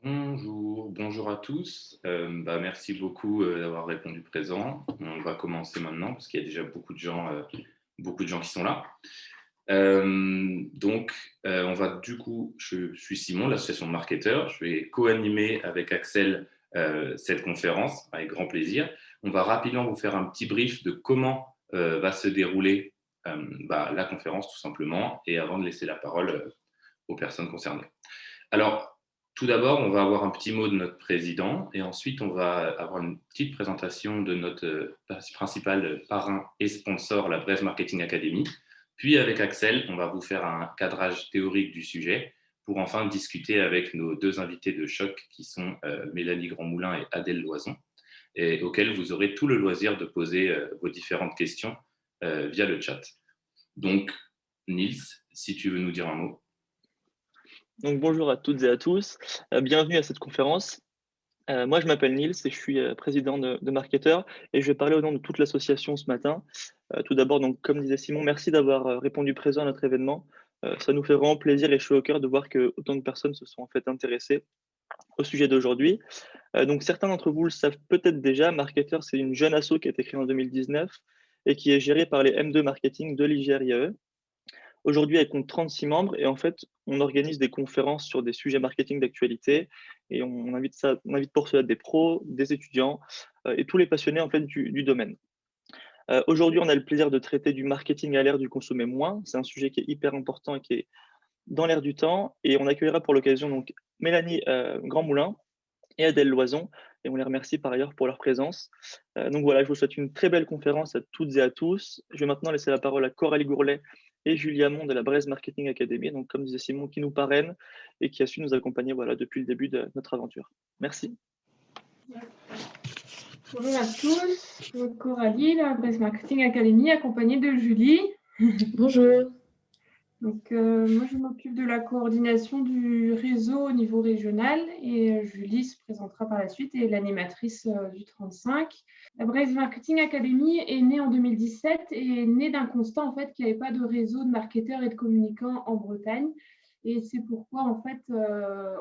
Bonjour à tous. Merci beaucoup d'avoir répondu présent. On va commencer maintenant parce qu'il y a déjà beaucoup de gens qui sont là. On va du coup, je suis Simon, l'association de marketeurs. Je vais co-animer avec Axel cette conférence avec grand plaisir. On va rapidement vous faire un petit brief de comment va se dérouler la conférence tout simplement et avant de laisser la parole aux personnes concernées. Alors, tout d'abord, on va avoir un petit mot de notre président et ensuite, on va avoir une petite présentation de notre principal parrain et sponsor, la Braise Marketing Academy. Puis, avec Axel, on va vous faire un cadrage théorique du sujet pour enfin discuter avec nos deux invités de choc qui sont Mélanie Grandmoulin et Adèle Loison, et auxquels vous aurez tout le loisir de poser vos différentes questions via le chat. Donc, Nils, si tu veux nous dire un mot. Donc, bonjour à toutes et à tous, bienvenue à cette conférence. Moi, je m'appelle Nils et je suis président de Marketeur et je vais parler au nom de toute l'association ce matin. Tout d'abord, donc, comme disait Simon, merci d'avoir répondu présent à notre événement. Ça nous fait vraiment plaisir et chaud au cœur de voir que autant de personnes se sont en fait intéressées au sujet d'aujourd'hui. Donc, certains d'entre vous le savent peut-être déjà, Marketeur, c'est une jeune asso qui a été créée en 2019 et qui est gérée par les M2 Marketing de l'IGRIAE. Aujourd'hui, elle compte 36 membres et en fait, on organise des conférences sur des sujets marketing d'actualité et on invite pour cela des pros, des étudiants et tous les passionnés en fait du domaine. Aujourd'hui, on a le plaisir de traiter du marketing à l'ère du consommer moins. C'est un sujet qui est hyper important et qui est dans l'air du temps et on accueillera pour l'occasion donc Mélanie Grandmoulin et Adèle Loison et on les remercie par ailleurs pour leur présence. Donc voilà, je vous souhaite une très belle conférence à toutes et à tous. Je vais maintenant laisser la parole à Coralie Gourlet et Julia Mond de la Braise Marketing Academy, donc comme disait Simon, qui nous parraine et qui a su nous accompagner depuis le début de notre aventure. Merci. Bonjour à tous, je suis Coralie, la Braise Marketing Academy, accompagnée de Julie. Bonjour. Donc, moi, je m'occupe de la coordination du réseau au niveau régional et Julie se présentera par la suite et est l'animatrice du 35. La Braise Marketing Academy est née en 2017 et est née d'un constat en fait qu'il n'y avait pas de réseau de marketeurs et de communicants en Bretagne. Et c'est pourquoi en fait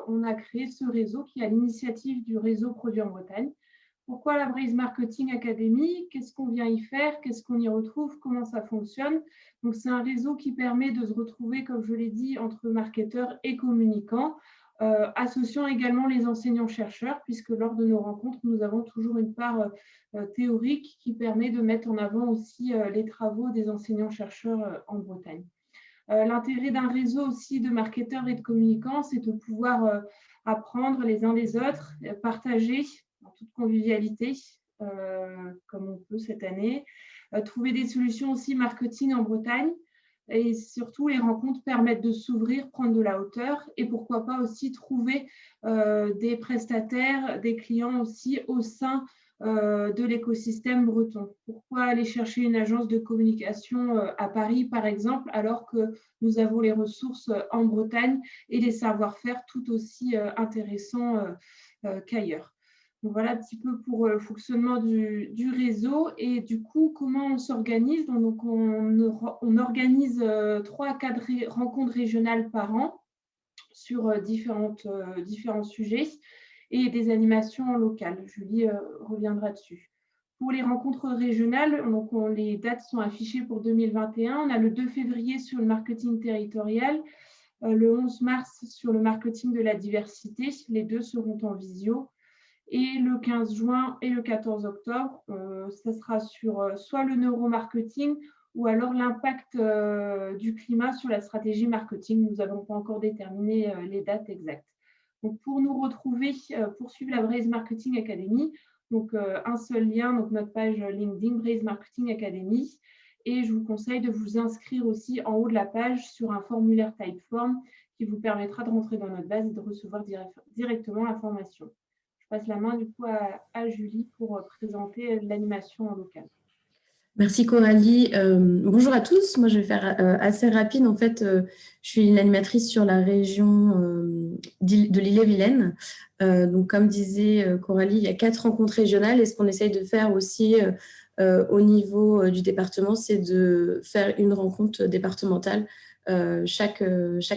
on a créé ce réseau qui est à l'initiative du réseau Produits en Bretagne. Pourquoi la Braise Marketing Academy? Qu'est-ce qu'on vient y faire? Qu'est-ce qu'on y retrouve? Comment ça fonctionne? Donc, c'est un réseau qui permet de se retrouver, comme je l'ai dit, entre marketeurs et communicants, associant également les enseignants-chercheurs, puisque lors de nos rencontres, nous avons toujours une part théorique qui permet de mettre en avant aussi les travaux des enseignants-chercheurs en Bretagne. L'intérêt d'un réseau aussi de marketeurs et de communicants, c'est de pouvoir apprendre les uns des autres, partager en toute convivialité, comme on peut cette année, trouver des solutions aussi marketing en Bretagne. Et surtout, les rencontres permettent de s'ouvrir, prendre de la hauteur et pourquoi pas aussi trouver des prestataires, des clients aussi au sein de l'écosystème breton. Pourquoi aller chercher une agence de communication à Paris, par exemple, alors que nous avons les ressources en Bretagne et les savoir-faire tout aussi intéressants qu'ailleurs. Donc voilà un petit peu pour le fonctionnement du réseau et du coup, comment on s'organise. Donc, on organise 3 à 4 rencontres régionales par an sur différents sujets et des animations locales. Julie reviendra dessus. Pour les rencontres régionales, donc les dates sont affichées pour 2021. On a le 2 février sur le marketing territorial, le 11 mars sur le marketing de la diversité. Les deux seront en visio. Et le 15 juin et le 14 octobre, ça sera sur soit le neuromarketing ou alors l'impact du climat sur la stratégie marketing. Nous n'avons pas encore déterminé les dates exactes. Donc, pour nous retrouver, poursuivre la Braise Marketing Academy, donc un seul lien, donc notre page LinkedIn Braise Marketing Academy. Et je vous conseille de vous inscrire aussi en haut de la page sur un formulaire Typeform qui vous permettra de rentrer dans notre base et de recevoir directement l'information. Je passe la main du coup à Julie pour présenter l'animation en local. Merci Coralie. Bonjour à tous. Moi, je vais faire assez rapide. En fait, je suis une animatrice sur la région de l'Ille-et-Vilaine. Donc, comme disait Coralie, il y a 4 rencontres régionales et ce qu'on essaye de faire aussi au niveau du département, c'est de faire une rencontre départementale chaque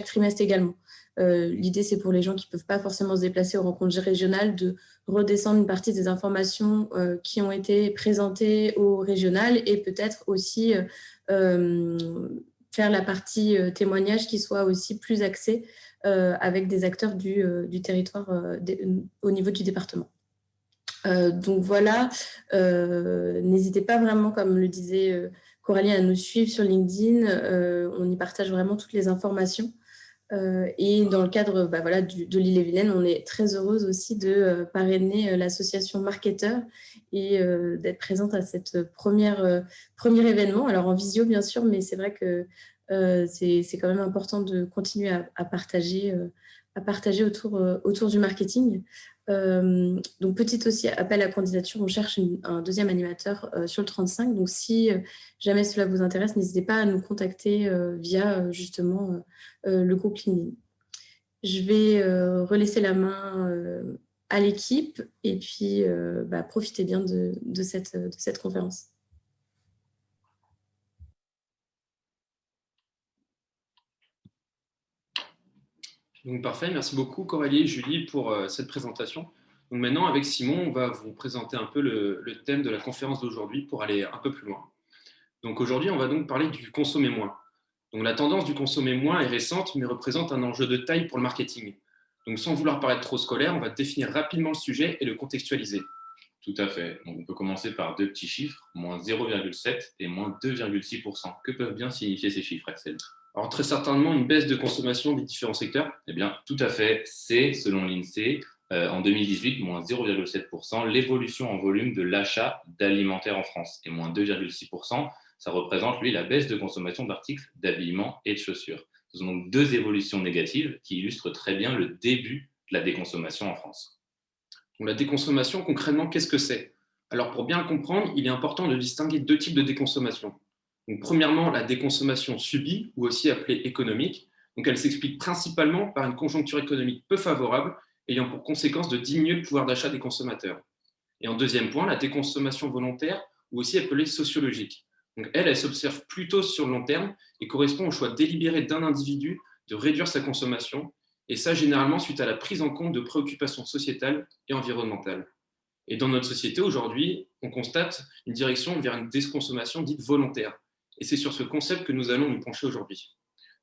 trimestre également. L'idée, c'est pour les gens qui ne peuvent pas forcément se déplacer aux rencontres régionales de redescendre une partie des informations qui ont été présentées au régional et peut-être aussi faire la partie témoignage qui soit aussi plus axée avec des acteurs du territoire au niveau du département. Donc voilà, n'hésitez pas vraiment, comme le disait Coralie, à nous suivre sur LinkedIn. On y partage vraiment toutes les informations. Et dans le cadre voilà, de l'Ille-et-Vilaine, on est très heureuse aussi de parrainer l'association Marketeur et d'être présente à cette premier événement. Alors en visio, bien sûr, mais c'est vrai que c'est quand même important de continuer à partager autour du marketing. Donc, petit aussi appel à candidature, on cherche un deuxième animateur sur le 35. Donc, si jamais cela vous intéresse, n'hésitez pas à nous contacter via justement le groupe LinkedIn. Je vais relaisser la main à l'équipe et puis profitez bien de cette conférence. Donc parfait, merci beaucoup Coralie et Julie pour cette présentation. Donc maintenant avec Simon, on va vous présenter un peu le thème de la conférence d'aujourd'hui pour aller un peu plus loin. Donc aujourd'hui, on va donc parler du consommer moins. Donc la tendance du consommer moins est récente, mais représente un enjeu de taille pour le marketing. Donc sans vouloir paraître trop scolaire, on va définir rapidement le sujet et le contextualiser. Tout à fait. Donc on peut commencer par deux petits chiffres, moins 0,7 et moins 2,6%. Que peuvent bien signifier ces chiffres, Axel ? Alors très certainement une baisse de consommation des différents secteurs. Eh bien, tout à fait. C'est, selon l'INSEE, en 2018, moins 0,7%, l'évolution en volume de l'achat d'alimentaire en France. Et moins 2,6%, ça représente, lui, la baisse de consommation d'articles d'habillement et de chaussures. Ce sont donc deux évolutions négatives qui illustrent très bien le début de la déconsommation en France. Donc, la déconsommation, concrètement, qu'est-ce que c'est ? Alors, pour bien le comprendre, il est important de distinguer deux types de déconsommation. Donc, premièrement, la déconsommation subie, ou aussi appelée économique. Donc, elle s'explique principalement par une conjoncture économique peu favorable, ayant pour conséquence de diminuer le pouvoir d'achat des consommateurs. Et en deuxième point, la déconsommation volontaire, ou aussi appelée sociologique. Donc, elle s'observe plutôt sur le long terme et correspond au choix délibéré d'un individu de réduire sa consommation, et ça généralement suite à la prise en compte de préoccupations sociétales et environnementales. Et dans notre société aujourd'hui, on constate une direction vers une déconsommation dite volontaire. Et c'est sur ce concept que nous allons nous pencher aujourd'hui.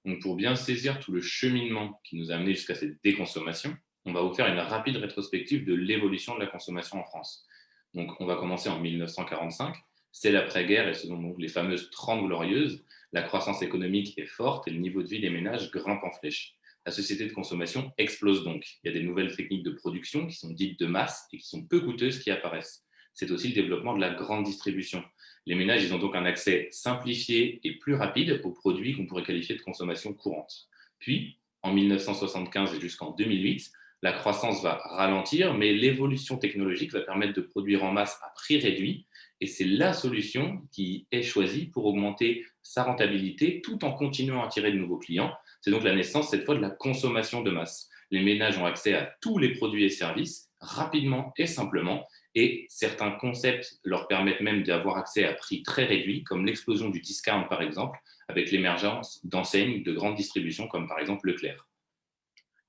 Donc pour bien saisir tout le cheminement qui nous a amené jusqu'à cette déconsommation, on va vous faire une rapide rétrospective de l'évolution de la consommation en France. Donc on va commencer en 1945. C'est l'après-guerre et ce sont donc les fameuses 30 glorieuses. La croissance économique est forte et le niveau de vie des ménages grimpe en flèche. La société de consommation explose donc. Il y a des nouvelles techniques de production qui sont dites de masse et qui sont peu coûteuses qui apparaissent. C'est aussi le développement de la grande distribution. Les ménages, ils ont donc un accès simplifié et plus rapide aux produits qu'on pourrait qualifier de consommation courante. Puis, en 1975 et jusqu'en 2008, la croissance va ralentir, mais l'évolution technologique va permettre de produire en masse à prix réduit. Et c'est la solution qui est choisie pour augmenter sa rentabilité tout en continuant à attirer de nouveaux clients. C'est donc la naissance, cette fois, de la consommation de masse. Les ménages ont accès à tous les produits et services rapidement et simplement. Et certains concepts leur permettent même d'avoir accès à prix très réduits, comme l'explosion du discount, par exemple, avec l'émergence d'enseignes de grande distribution, comme par exemple Leclerc.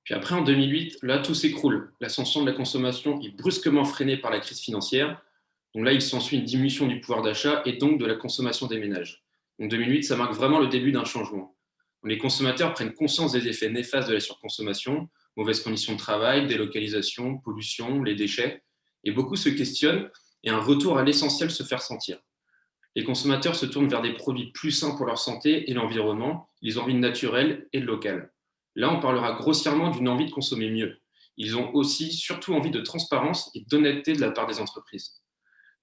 Puis après, en 2008, là, tout s'écroule. L'ascension de la consommation est brusquement freinée par la crise financière. Donc là, il s'ensuit une diminution du pouvoir d'achat et donc de la consommation des ménages. Donc 2008, ça marque vraiment le début d'un changement. Les consommateurs prennent conscience des effets néfastes de la surconsommation, mauvaises conditions de travail, délocalisation, pollution, les déchets. Et beaucoup se questionnent et un retour à l'essentiel se fait ressentir. Les consommateurs se tournent vers des produits plus sains pour leur santé et l'environnement. Ils ont envie de naturel et de local. Là, on parlera grossièrement d'une envie de consommer mieux. Ils ont aussi surtout envie de transparence et d'honnêteté de la part des entreprises.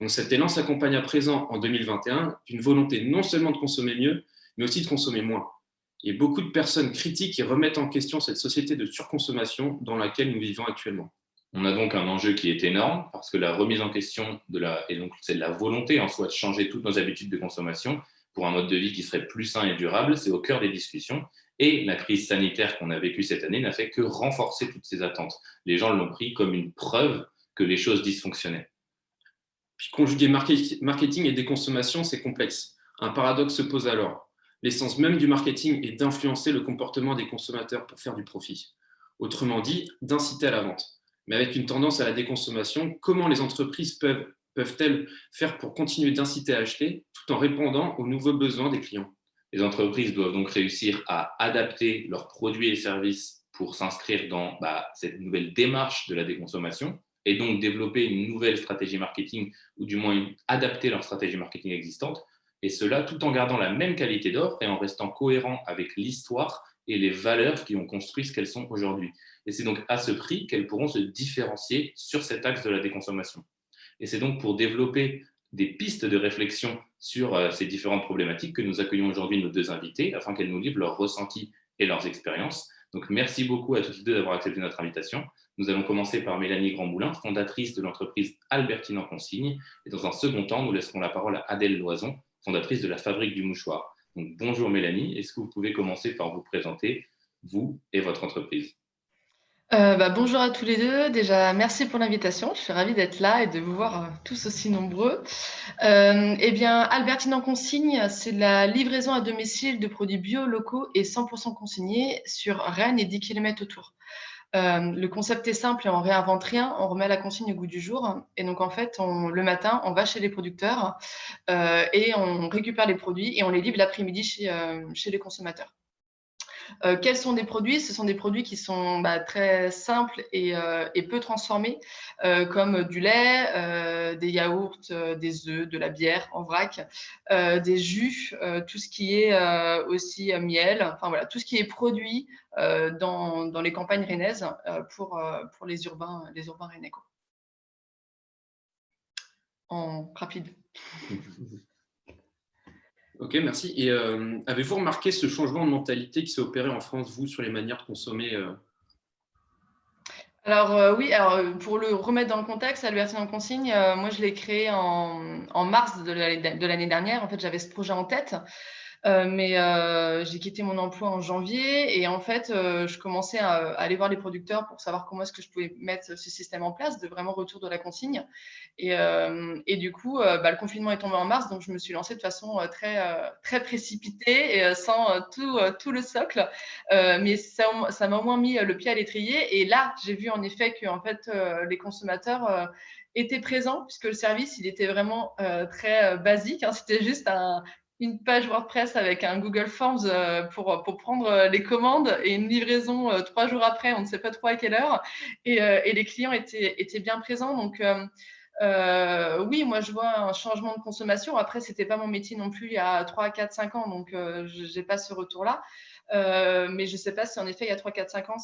Donc cet élan s'accompagne à présent, en 2021, d'une volonté non seulement de consommer mieux, mais aussi de consommer moins. Et beaucoup de personnes critiquent et remettent en question cette société de surconsommation dans laquelle nous vivons actuellement. On a donc un enjeu qui est énorme parce que la remise en question et donc c'est de la volonté en soi de changer toutes nos habitudes de consommation pour un mode de vie qui serait plus sain et durable, c'est au cœur des discussions. Et la crise sanitaire qu'on a vécue cette année n'a fait que renforcer toutes ces attentes. Les gens l'ont pris comme une preuve que les choses dysfonctionnaient. Puis conjuguer marketing et déconsommation, c'est complexe. Un paradoxe se pose alors. L'essence même du marketing est d'influencer le comportement des consommateurs pour faire du profit. autrement dit, d'inciter à la vente. Mais avec une tendance à la déconsommation, comment les entreprises peuvent-elles faire pour continuer d'inciter à acheter tout en répondant aux nouveaux besoins des clients? Les entreprises doivent donc réussir à adapter leurs produits et services pour s'inscrire dans cette nouvelle démarche de la déconsommation et donc développer une nouvelle stratégie marketing ou du moins adapter leur stratégie marketing existante, et cela tout en gardant la même qualité d'offre et en restant cohérent avec l'histoire et les valeurs qui ont construit ce qu'elles sont aujourd'hui. Et c'est donc à ce prix qu'elles pourront se différencier sur cet axe de la déconsommation. Et c'est donc pour développer des pistes de réflexion sur ces différentes problématiques que nous accueillons aujourd'hui nos deux invités afin qu'elles nous livrent leurs ressentis et leurs expériences. Donc, merci beaucoup à toutes les deux d'avoir accepté notre invitation. Nous allons commencer par Mélanie Grandmoulin, fondatrice de l'entreprise Albertine en Consigne. Et dans un second temps, nous laisserons la parole à Adèle Loison, fondatrice de la Fabrique du Mouchoir. Donc, bonjour Mélanie, est-ce que vous pouvez commencer par vous présenter, vous et votre entreprise? Bonjour à tous les deux. Déjà, merci pour l'invitation. Je suis ravie d'être là et de vous voir tous aussi nombreux. Albertine en Consigne, c'est la livraison à domicile de produits bio, locaux et 100% consignés sur Rennes et 10 km autour. Le concept est simple et on réinvente rien. On remet la consigne au goût du jour. Et donc, en fait, le matin, on va chez les producteurs et on récupère les produits et on les livre l'après-midi chez les consommateurs. Quels sont des produits? Ce sont des produits qui sont très simples et peu transformés, comme du lait, des yaourts, des œufs, de la bière en vrac, des jus, tout ce qui est aussi miel, enfin voilà, tout ce qui est produit dans les campagnes rennaises pour les urbains rennais, quoi. En rapide. Ok, merci. Et avez-vous remarqué ce changement de mentalité qui s'est opéré en France, vous, sur les manières de consommer? Alors oui, pour le remettre dans le contexte, Albertine en Consigne, moi je l'ai créé en mars de l'année dernière. En fait, j'avais ce projet en tête. Mais j'ai quitté mon emploi en janvier et en fait, je commençais à aller voir les producteurs pour savoir comment est-ce que je pouvais mettre ce système en place de vraiment retour de la consigne. Et du coup, le confinement est tombé en mars, donc je me suis lancée de façon très précipitée et sans tout le socle. Mais ça m'a au moins mis le pied à l'étrier. Et là, j'ai vu en effet que en fait, les consommateurs étaient présents puisque le service, il était vraiment très basique. Hein. C'était juste une page WordPress avec un Google Forms pour prendre les commandes et une livraison 3 jours après, on ne sait pas trop à quelle heure. Et les clients étaient bien présents. Donc, oui, moi, je vois un changement de consommation. Après, ce n'était pas mon métier non plus il y a 3, 4, 5 ans, donc je n'ai pas ce retour-là. Mais je ne sais pas si en effet, il y a 3, 4, 5 ans,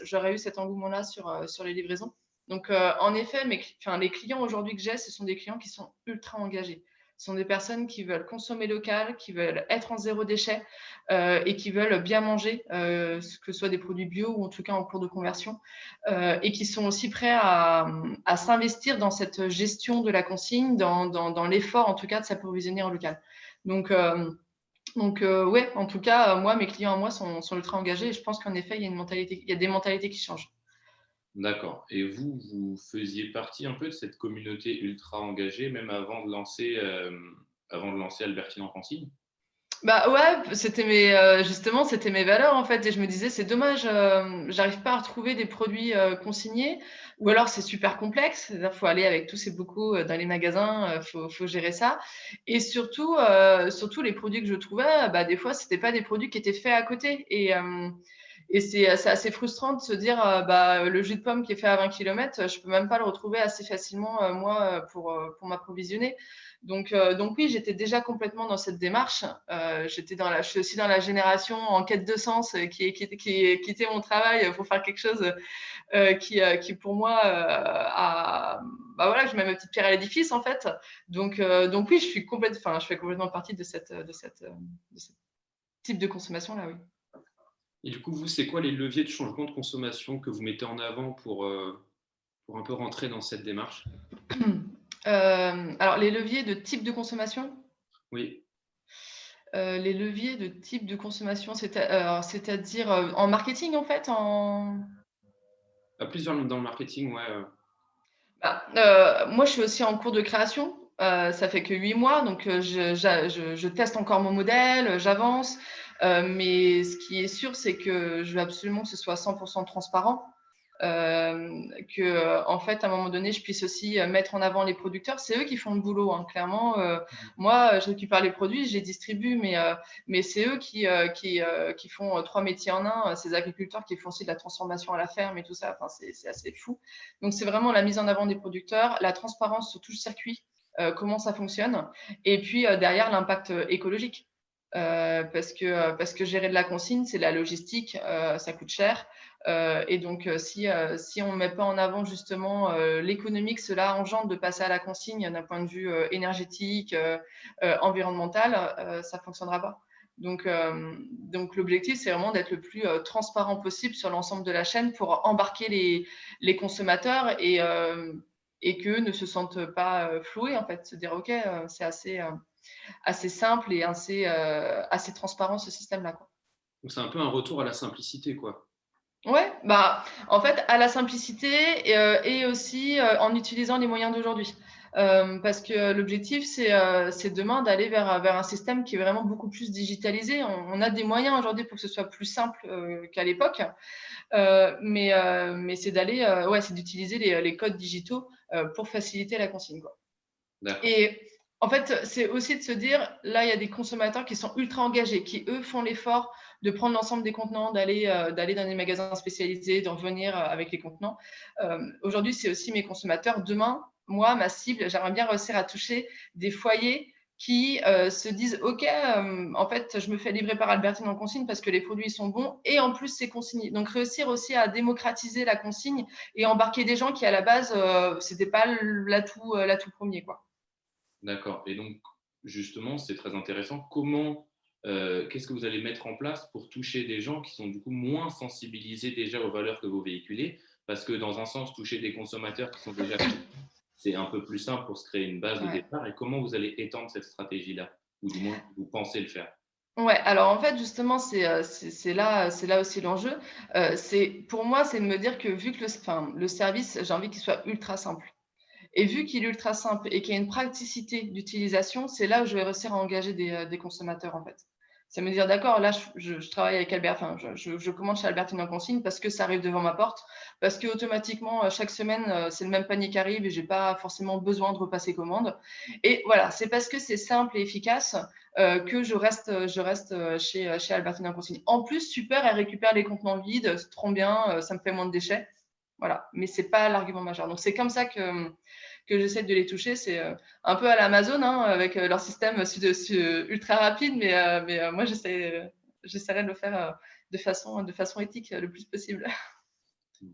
j'aurais eu cet engouement-là sur les livraisons. Donc, en effet, les clients aujourd'hui que j'ai, ce sont des clients qui sont ultra engagés. Ce sont des personnes qui veulent consommer local, qui veulent être en zéro déchet et qui veulent bien manger, que ce soit des produits bio ou en tout cas en cours de conversion, et qui sont aussi prêts à s'investir dans cette gestion de la consigne, dans l'effort en tout cas de s'approvisionner en local. Donc ouais, en tout cas, moi, mes clients à moi sont ultra engagés et je pense qu'en effet, il y a des mentalités qui changent. D'accord. Et vous faisiez partie un peu de cette communauté ultra engagée, même avant de lancer Albertine en Consigne? Ouais, justement, c'était mes valeurs en fait. Et je me disais, c'est dommage, j'arrive pas à retrouver des produits consignés. Ou alors, c'est super complexe. Il faut aller avec tous ces bocaux dans les magasins, faut gérer ça. Et surtout, les produits que je trouvais, des fois, c'était pas des produits qui étaient faits à côté. Et c'est assez frustrant de se dire, le jus de pomme qui est fait à 20 km, je peux même pas le retrouver assez facilement, moi, pour m'approvisionner. Donc oui, j'étais déjà complètement dans cette démarche. Je suis aussi dans la génération en quête de sens qui quittait mon travail pour faire quelque chose qui pour moi je mets ma petite pierre à l'édifice en fait. Donc oui, je fais complètement partie de ce type de consommation là, oui. Et du coup, vous, c'est quoi les leviers de changement de consommation que vous mettez en avant pour un peu rentrer dans cette démarche? Alors, les leviers de type de consommation? Oui. Les leviers de type de consommation, c'est-à-dire en marketing, en fait Plus dans le marketing, ouais. Moi, je suis aussi en cours de création. Ça fait que 8 mois, donc je teste encore mon modèle, j'avance. Mais ce qui est sûr, c'est que je veux absolument que ce soit 100% transparent. En fait, à un moment donné, je puisse aussi mettre en avant les producteurs. C'est eux qui font le boulot, hein, clairement. Moi, je récupère les produits, je les distribue, mais c'est eux qui font 3 métiers en un. Ces agriculteurs qui font aussi de la transformation à la ferme et tout ça. Enfin, c'est assez fou. Donc, c'est vraiment la mise en avant des producteurs, la transparence sur tout le circuit, comment ça fonctionne, et puis derrière l'impact écologique. Parce que gérer de la consigne, c'est de la logistique, ça coûte cher. Et donc, si on ne met pas en avant justement l'économie que cela engendre de passer à la consigne d'un point de vue énergétique, environnemental, ça ne fonctionnera pas. Donc l'objectif, c'est vraiment d'être le plus transparent possible sur l'ensemble de la chaîne pour embarquer les consommateurs et qu'eux ne se sentent pas floués, en fait. Se dire, OK, c'est assez simple et assez transparent, ce système-là, quoi. Donc, c'est un peu un retour à la simplicité, quoi. Ouais, bah, en fait, à la simplicité et aussi en utilisant les moyens d'aujourd'hui. Parce que l'objectif, c'est demain d'aller vers un système qui est vraiment beaucoup plus digitalisé. On a des moyens aujourd'hui pour que ce soit plus simple qu'à l'époque. Mais c'est d'aller, c'est d'utiliser les codes digitaux pour faciliter la consigne, quoi. Et en fait, c'est aussi de se dire, là, il y a des consommateurs qui sont ultra engagés, qui, eux, font l'effort de prendre l'ensemble des contenants, d'aller dans des magasins spécialisés, de revenir avec les contenants. Aujourd'hui, c'est aussi mes consommateurs. Demain, moi, ma cible, j'aimerais bien réussir à toucher des foyers qui se disent, OK, en fait, je me fais livrer par Albertine en consigne parce que les produits sont bons et en plus, c'est consigné. Donc, réussir aussi à démocratiser la consigne et embarquer des gens qui, à la base, ce n'était pas l'atout premier, quoi. D'accord. Et donc, justement, c'est très intéressant. Qu'est-ce que vous allez mettre en place pour toucher des gens qui sont du coup moins sensibilisés déjà aux valeurs que vous véhiculez? Parce que dans un sens, toucher des consommateurs qui sont déjà c'est un peu plus simple pour se créer une base de départ. Et comment vous allez étendre cette stratégie-là? Ou du moins, vous pensez le faire? Ouais, alors en fait, justement, c'est là aussi l'enjeu. Pour moi, c'est de me dire que vu que le service, j'ai envie qu'il soit ultra simple. Et vu qu'il est ultra simple et qu'il y a une praticité d'utilisation, c'est là où je vais réussir à engager des consommateurs, en fait. C'est me dire, d'accord, là, je travaille avec je commande chez Albertine en consigne parce que ça arrive devant ma porte, parce que automatiquement, chaque semaine, c'est le même panier qui arrive et je n'ai pas forcément besoin de repasser commande. Et voilà, c'est parce que c'est simple et efficace que je reste chez Albertine en consigne. En plus, super, elle récupère les contenants vides, c'est trop bien, ça me fait moins de déchets. Voilà, mais ce n'est pas l'argument majeur. Donc, c'est comme ça que j'essaie de les toucher. C'est un peu à l'Amazon, hein, avec leur système ultra rapide, mais moi, j'essaierai de le faire de façon éthique le plus possible.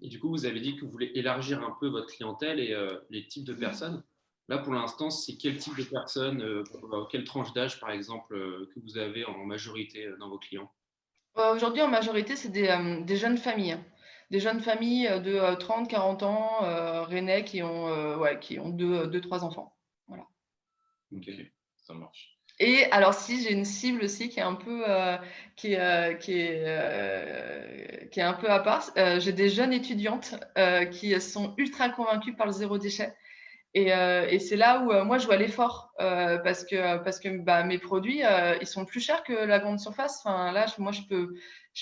Et du coup, vous avez dit que vous voulez élargir un peu votre clientèle et les types de personnes. Là, pour l'instant, c'est quel type de personnes, quelle tranche d'âge, par exemple, que vous avez en majorité dans vos clients? Aujourd'hui, en majorité, c'est des jeunes familles. Des jeunes familles de 30, 40 ans, rennais, qui ont 2-3 enfants. Voilà. Ok, ça marche. Et alors, si j'ai une cible aussi qui est un peu, qui est un peu à part, j'ai des jeunes étudiantes qui sont ultra convaincues par le zéro déchet. Et c'est là où moi je vois l'effort parce que mes produits ils sont plus chers que la grande surface. Enfin, là, moi je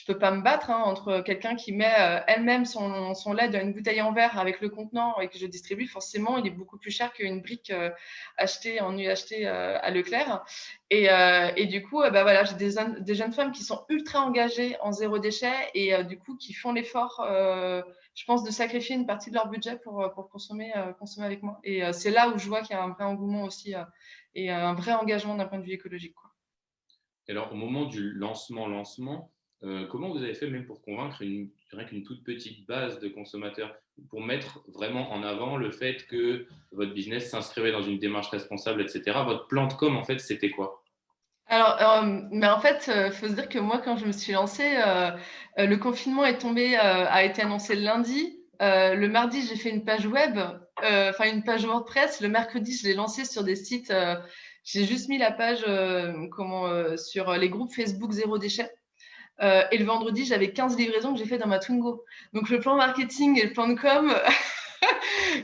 peux pas me battre entre quelqu'un qui met elle-même son lait dans une bouteille en verre avec le contenant et que je distribue. Forcément, il est beaucoup plus cher qu'une brique achetée en UHT à Leclerc. Et du coup, voilà, j'ai des jeunes femmes qui sont ultra engagées en zéro déchet et du coup qui font l'effort. Je pense, de sacrifier une partie de leur budget pour consommer avec moi. Et c'est là où je vois qu'il y a un vrai engouement aussi et un vrai engagement d'un point de vue écologique, quoi. Et alors, au moment du lancement, comment vous avez fait même pour convaincre rien qu'une toute petite base de consommateurs, pour mettre vraiment en avant le fait que votre business s'inscrivait dans une démarche responsable, etc. Votre plan de com, en fait, c'était quoi? Alors, mais en fait, faut se dire que moi, quand je me suis lancée, le confinement a été annoncé le lundi. Le mardi, j'ai fait une page web, une page WordPress. Le mercredi, je l'ai lancée sur des sites. J'ai juste mis la page sur les groupes Facebook Zéro Déchet. Et le vendredi, j'avais 15 livraisons que j'ai fait dans ma Twingo. Donc, le plan marketing et le plan de com,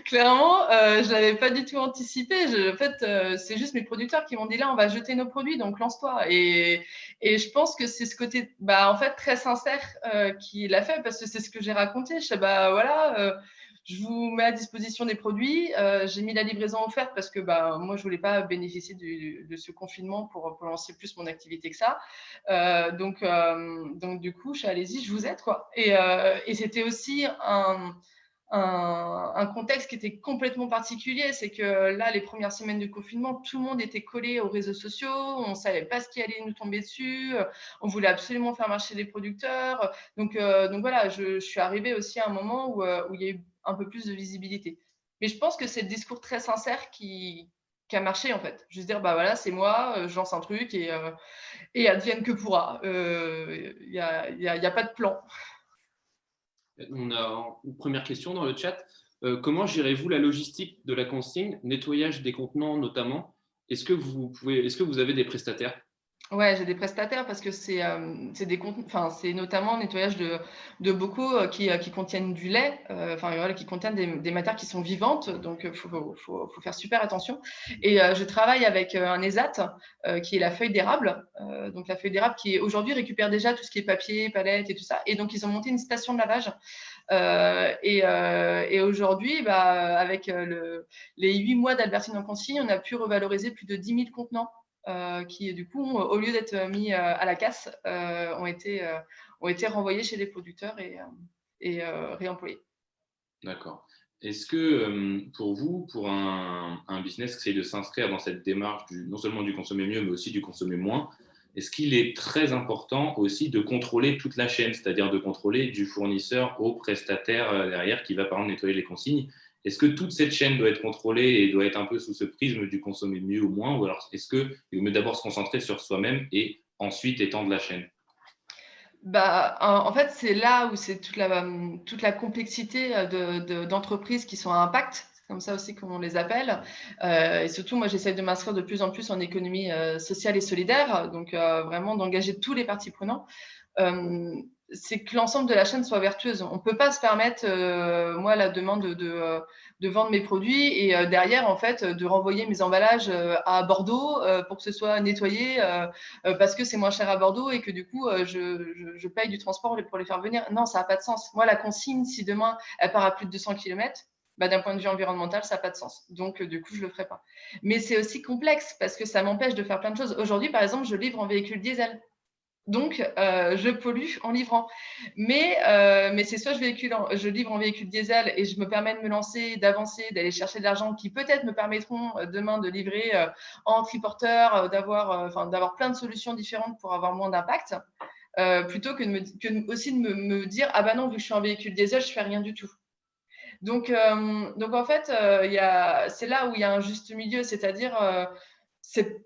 Clairement, je ne l'avais pas du tout anticipé. En fait, c'est juste mes producteurs qui m'ont dit là, on va jeter nos produits, donc lance-toi. Et je pense que c'est ce côté, en fait, très sincère qui l'a fait parce que c'est ce que j'ai raconté. Je sais, voilà, je vous mets à disposition des produits. J'ai mis la livraison offerte parce que moi, je ne voulais pas bénéficier de ce confinement pour lancer plus mon activité que ça. Donc, du coup, je suis allez-y, je vous aide, quoi. Et c'était aussi un contexte qui était complètement particulier, c'est que là, les premières semaines de confinement, tout le monde était collé aux réseaux sociaux, on ne savait pas ce qui allait nous tomber dessus, on voulait absolument faire marcher les producteurs. Donc voilà, je suis arrivée aussi à un moment où il y a eu un peu plus de visibilité. Mais je pense que c'est le discours très sincère qui a marché, en fait. Juste dire, voilà, c'est moi, je lance un truc et advienne que pourra. Il n'y a pas de plan. On a une première question dans le chat. Comment gérez-vous la logistique de la consigne, nettoyage des contenants notamment? Est-ce que vous avez des prestataires? Ouais, j'ai des prestataires parce que c'est notamment le nettoyage de bocaux qui contiennent du lait, voilà, qui contiennent des matières qui sont vivantes, donc faut faire super attention. Et je travaille avec un ESAT qui est la feuille d'érable, donc la feuille d'érable qui aujourd'hui récupère déjà tout ce qui est papier, palette et tout ça. Et donc ils ont monté une station de lavage. Et aujourd'hui, avec les 8 mois d'Albertine en consigne, on a pu revaloriser plus de 10 000 contenants. Qui, du coup, au lieu d'être mis à la casse, ont été renvoyés chez les producteurs et réemployés. D'accord. Est-ce que pour vous, pour un business qui essaye de s'inscrire dans cette démarche non seulement du consommer mieux, mais aussi du consommer moins, est-ce qu'il est très important aussi de contrôler toute la chaîne, c'est-à-dire de contrôler du fournisseur au prestataire derrière qui va par exemple nettoyer les consignes? Est-ce que toute cette chaîne doit être contrôlée et doit être un peu sous ce prisme du consommer mieux ou moins? Ou alors est-ce qu'il vaut mieux d'abord se concentrer sur soi-même et ensuite étendre la chaîne? En fait, c'est là où c'est toute la complexité d'entreprises qui sont à impact. C'est comme ça aussi qu'on les appelle. Et surtout, moi, j'essaie de m'inscrire de plus en plus en économie sociale et solidaire, donc vraiment d'engager tous les parties prenantes. C'est que l'ensemble de la chaîne soit vertueuse. On ne peut pas se permettre, moi, la demande de vendre mes produits et derrière, en fait, de renvoyer mes emballages à Bordeaux pour que ce soit nettoyé parce que c'est moins cher à Bordeaux et que du coup, je paye du transport pour les faire venir. Non, ça n'a pas de sens. Moi, la consigne, si demain, elle part à plus de 200 km, d'un point de vue environnemental, ça n'a pas de sens. Donc, du coup, je ne le ferai pas. Mais c'est aussi complexe parce que ça m'empêche de faire plein de choses. Aujourd'hui, par exemple, je livre en véhicule diesel. Donc, je pollue en livrant. Mais c'est soit je livre en véhicule diesel et je me permets de me lancer, d'avancer, d'aller chercher de l'argent qui peut-être me permettront demain de livrer en triporteur, d'avoir plein de solutions différentes pour avoir moins d'impact, plutôt que aussi de me dire « Ah non, vu que je suis en véhicule diesel, je ne fais rien du tout ». Donc en fait, c'est là où il y a un juste milieu, c'est-à-dire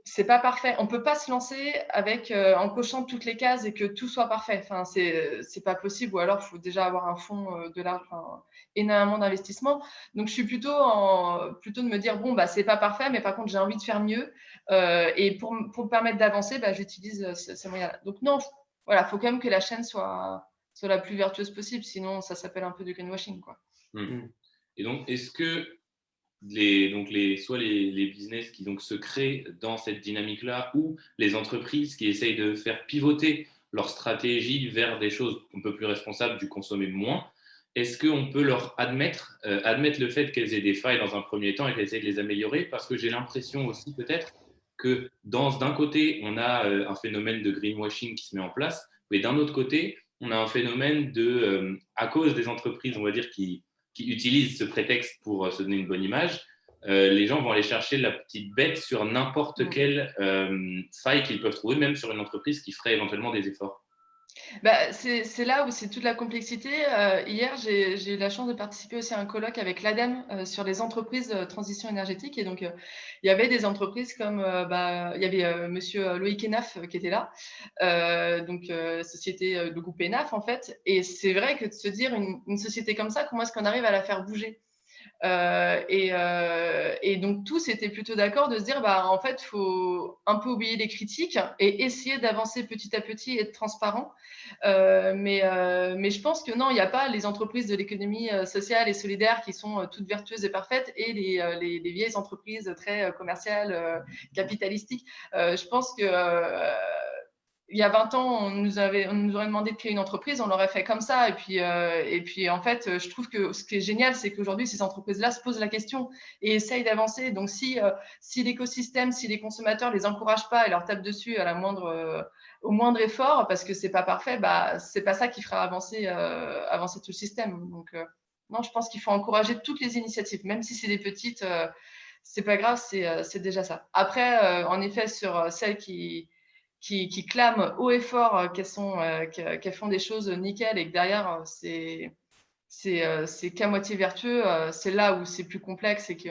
c'est pas parfait. On peut pas se lancer en cochant toutes les cases et que tout soit parfait. Enfin, c'est pas possible. Ou alors, il faut déjà avoir un fonds énormément d'investissement. Donc, je suis plutôt de me dire bon, c'est pas parfait, mais par contre, j'ai envie de faire mieux. Et pour me permettre d'avancer, j'utilise ces moyens-là. Donc non, voilà, faut quand même que la chaîne soit la plus vertueuse possible. Sinon, ça s'appelle un peu du greenwashing, quoi. Et donc, est-ce que soit les business qui donc se créent dans cette dynamique-là ou les entreprises qui essayent de faire pivoter leur stratégie vers des choses un peu plus responsables, du consommer moins, est-ce qu'on peut leur admettre le fait qu'elles aient des failles dans un premier temps et qu'elles essayent de les améliorer? Parce que j'ai l'impression aussi peut-être que d'un côté, on a un phénomène de greenwashing qui se met en place, mais d'un autre côté, on a un phénomène à cause des entreprises, on va dire, qui utilisent ce prétexte pour se donner une bonne image, les gens vont aller chercher la petite bête sur n'importe quelle faille qu'ils peuvent trouver, même sur une entreprise qui ferait éventuellement des efforts. C'est là où c'est toute la complexité. Hier, j'ai eu la chance de participer aussi à un colloque avec l'ADEME sur les entreprises transition énergétique. Et donc, il y avait des entreprises comme, il y avait monsieur Loïc Enaf qui était là, société de groupe Enaf en fait. Et c'est vrai que de se dire une société comme ça, comment est-ce qu'on arrive à la faire bouger? Et donc, tous étaient plutôt d'accord de se dire, en fait, il faut un peu oublier les critiques et essayer d'avancer petit à petit et être transparent. Mais je pense que non, il n'y a pas les entreprises de l'économie sociale et solidaire qui sont toutes vertueuses et parfaites et les vieilles entreprises très commerciales, capitalistiques. Je pense que il y a 20 ans, on nous aurait demandé de créer une entreprise, on l'aurait fait comme ça. Et puis, en fait, je trouve que ce qui est génial, c'est qu'aujourd'hui, ces entreprises-là se posent la question et essayent d'avancer. Donc, si l'écosystème, si les consommateurs les encouragent pas et leur tapent dessus au moindre effort, parce que c'est pas parfait, c'est pas ça qui fera avancer tout le système. Donc, non, je pense qu'il faut encourager toutes les initiatives, même si c'est des petites, c'est pas grave, c'est déjà ça. Après, en effet, sur celles qui clament haut et fort qu'elles font des choses nickel et que derrière, c'est qu'à moitié vertueux, c'est là où c'est plus complexe et que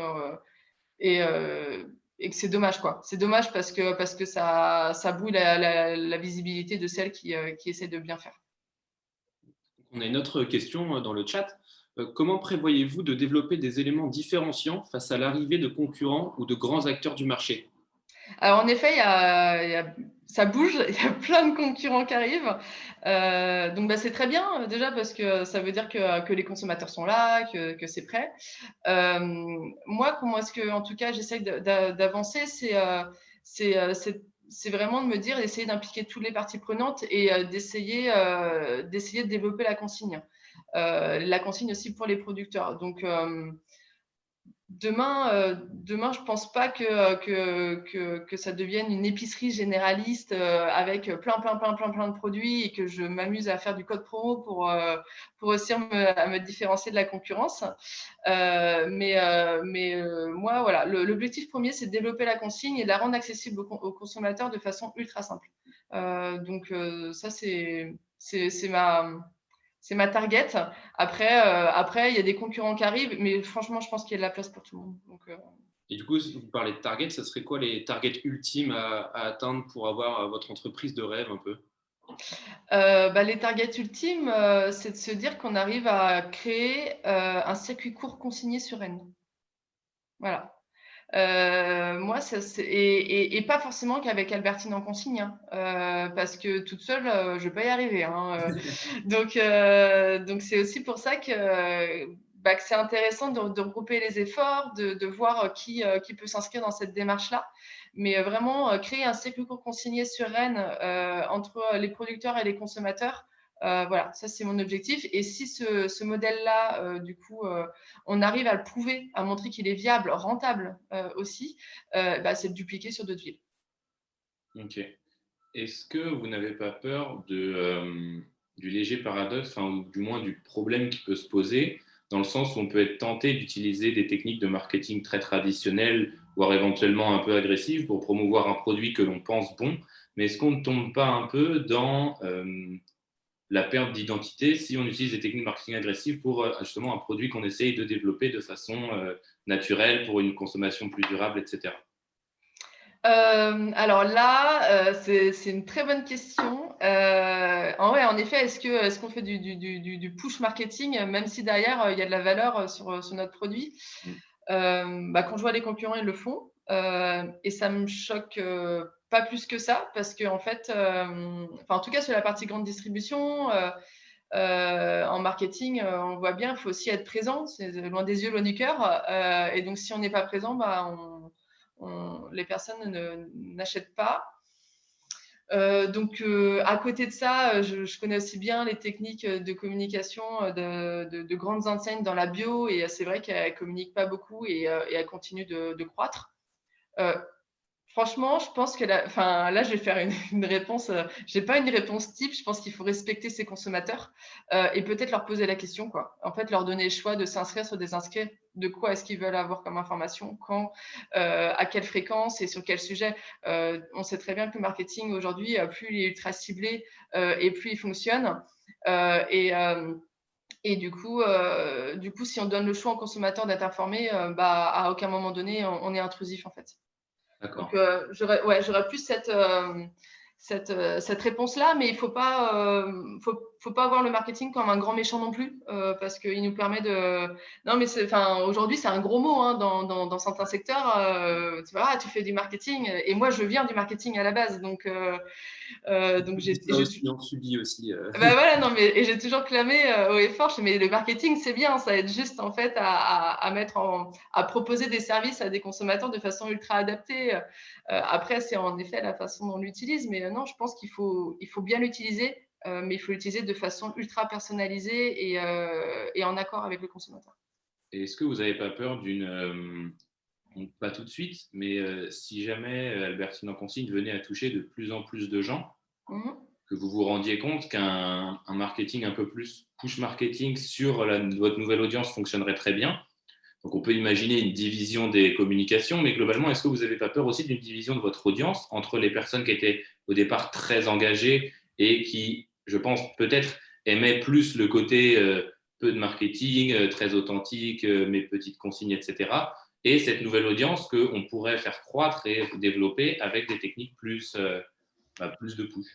c'est dommage, quoi. C'est dommage parce que ça bouille la visibilité de celles qui essaient de bien faire. On a une autre question dans le chat. Comment prévoyez-vous de développer des éléments différenciants face à l'arrivée de concurrents ou de grands acteurs du marché ? Alors, en effet, ça bouge, il y a plein de concurrents qui arrivent. Donc, c'est très bien, déjà, parce que ça veut dire que les consommateurs sont là, que c'est prêt. Moi, comment est-ce que, en tout cas, j'essaie d'avancer, c'est vraiment de me dire, d'essayer d'impliquer toutes les parties prenantes et d'essayer de développer la consigne. La consigne aussi pour les producteurs. Donc, Demain, je pense pas que ça devienne une épicerie généraliste avec plein de produits et que je m'amuse à faire du code promo pour réussir à me différencier de la concurrence. Moi, voilà, l'objectif premier, c'est de développer la consigne et de la rendre accessible aux consommateurs de façon ultra simple. Donc, ça, c'est ma target. Après, il y a des concurrents qui arrivent, mais franchement, je pense qu'il y a de la place pour tout le monde. Donc, Et du coup, vous parlez de target, ça serait quoi les targets ultimes à atteindre pour avoir votre entreprise de rêve un peu ? Les targets ultimes, c'est de se dire qu'on arrive à créer un circuit court consigné sur Rennes. Voilà. Moi, et pas forcément qu'avec Albertine en consigne, parce que toute seule, je ne vais pas y arriver. Donc, c'est aussi pour ça que c'est intéressant de regrouper les efforts, de voir qui peut s'inscrire dans cette démarche-là. Mais vraiment, créer un circuit court consigné sur Rennes entre les producteurs et les consommateurs, voilà, ça c'est mon objectif. Et si ce modèle-là, du coup, on arrive à le prouver, à montrer qu'il est viable, rentable aussi, c'est de dupliquer sur d'autres villes. Ok. Est-ce que vous n'avez pas peur du léger paradoxe, ou du moins du problème qui peut se poser, dans le sens où on peut être tenté d'utiliser des techniques de marketing très traditionnelles, voire éventuellement un peu agressives, pour promouvoir un produit que l'on pense bon, mais est-ce qu'on ne tombe pas un peu dans la perte d'identité si on utilise des techniques de marketing agressives pour justement un produit qu'on essaye de développer de façon naturelle pour une consommation plus durable, etc. Alors là, c'est une très bonne question. En effet, est-ce qu'on fait du push marketing, même si derrière, il y a de la valeur sur notre produit? Quand je vois les concurrents, ils le font. Et ça me choque pas plus que ça, parce qu'en fait, en tout cas, sur la partie grande distribution, en marketing, on voit bien, il faut aussi être présent. C'est loin des yeux, loin du cœur. Et donc, si on n'est pas présent, les personnes n'achètent pas. Donc, à côté de ça, je connais aussi bien les techniques de communication de grandes enseignes dans la bio, et c'est vrai qu'elles ne communiquent pas beaucoup et elles continuent de croître. Franchement, je pense que là, je vais faire une réponse. Je n'ai pas une réponse type. Je pense qu'il faut respecter ses consommateurs et peut-être leur poser la question, quoi. En fait, leur donner le choix de s'inscrire, sur désinscrire. De quoi est-ce qu'ils veulent avoir comme information, quand, à quelle fréquence et sur quel sujet. On sait très bien que le marketing aujourd'hui, plus il est ultra ciblé et plus il fonctionne. Et du coup, si on donne le choix aux consommateurs d'être informés, à aucun moment donné, on est intrusif, en fait. D'accord. Donc, j'aurais plus cette réponse-là, mais il faut faut pas voir le marketing comme un grand méchant non plus, parce qu'il nous permet de… Non, mais aujourd'hui, c'est un gros mot hein, dans certains secteurs. Tu vois, tu fais du marketing. Et moi, je viens du marketing à la base. Donc On subit aussi. Bah voilà, non, mais et j'ai toujours clamé haut et fort, mais le marketing, c'est bien, ça aide juste en fait à proposer des services à des consommateurs de façon ultra adaptée. Après, c'est en effet la façon dont on l'utilise, mais non, je pense qu'il faut bien l'utiliser, mais il faut l'utiliser de façon ultra personnalisée et en accord avec le consommateur. Et est-ce que vous n'avez pas peur d'une, pas tout de suite, mais si jamais Albertine en consigne venait à toucher de plus en plus de gens, que vous vous rendiez compte qu'un marketing un peu plus push marketing sur votre nouvelle audience fonctionnerait très bien. Donc, on peut imaginer une division des communications, mais globalement, est-ce que vous n'avez pas peur aussi d'une division de votre audience entre les personnes qui étaient au départ très engagées et qui, je pense, peut-être aimaient plus le côté peu de marketing, très authentique, mes petites consignes, etc., et cette nouvelle audience qu'on pourrait faire croître et développer avec des techniques plus de push?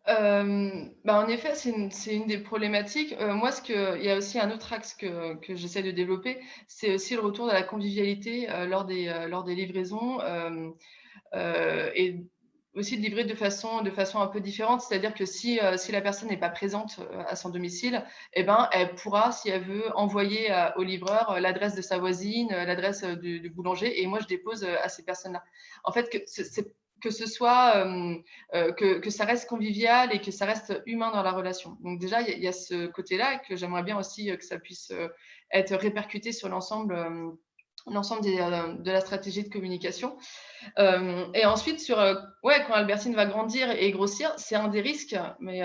En effet, c'est une des problématiques. Moi, il y a aussi un autre axe que j'essaie de développer, c'est aussi le retour de la convivialité lors des livraisons et aussi de livrer de façon un peu différente. C'est-à-dire que si la personne n'est pas présente à son domicile, eh ben, elle pourra, si elle veut, envoyer au livreur l'adresse de sa voisine, l'adresse du boulanger, et moi, je dépose à ces personnes-là. En fait, que ce soit que ça reste convivial et que ça reste humain dans la relation. Donc déjà, il y a ce côté-là que j'aimerais bien aussi que ça puisse être répercuté sur l'ensemble de la stratégie de communication. Et ensuite, quand Albertine va grandir et grossir, c'est un des risques, mais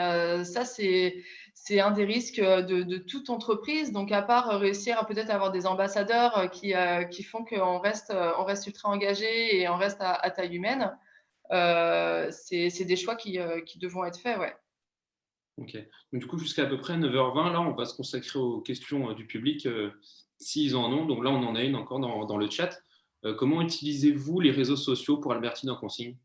ça, c'est un des risques de toute entreprise. Donc, à part réussir à peut-être avoir des ambassadeurs qui font qu'on reste ultra engagé et on reste à taille humaine, c'est des choix qui devront être faits, ouais. Ok. Donc, du coup, jusqu'à à peu près 9h20, là, on va se consacrer aux questions du public, s'ils en ont. Donc là, on en a une encore dans le chat. Comment utilisez-vous les réseaux sociaux pour Albertine en consigne?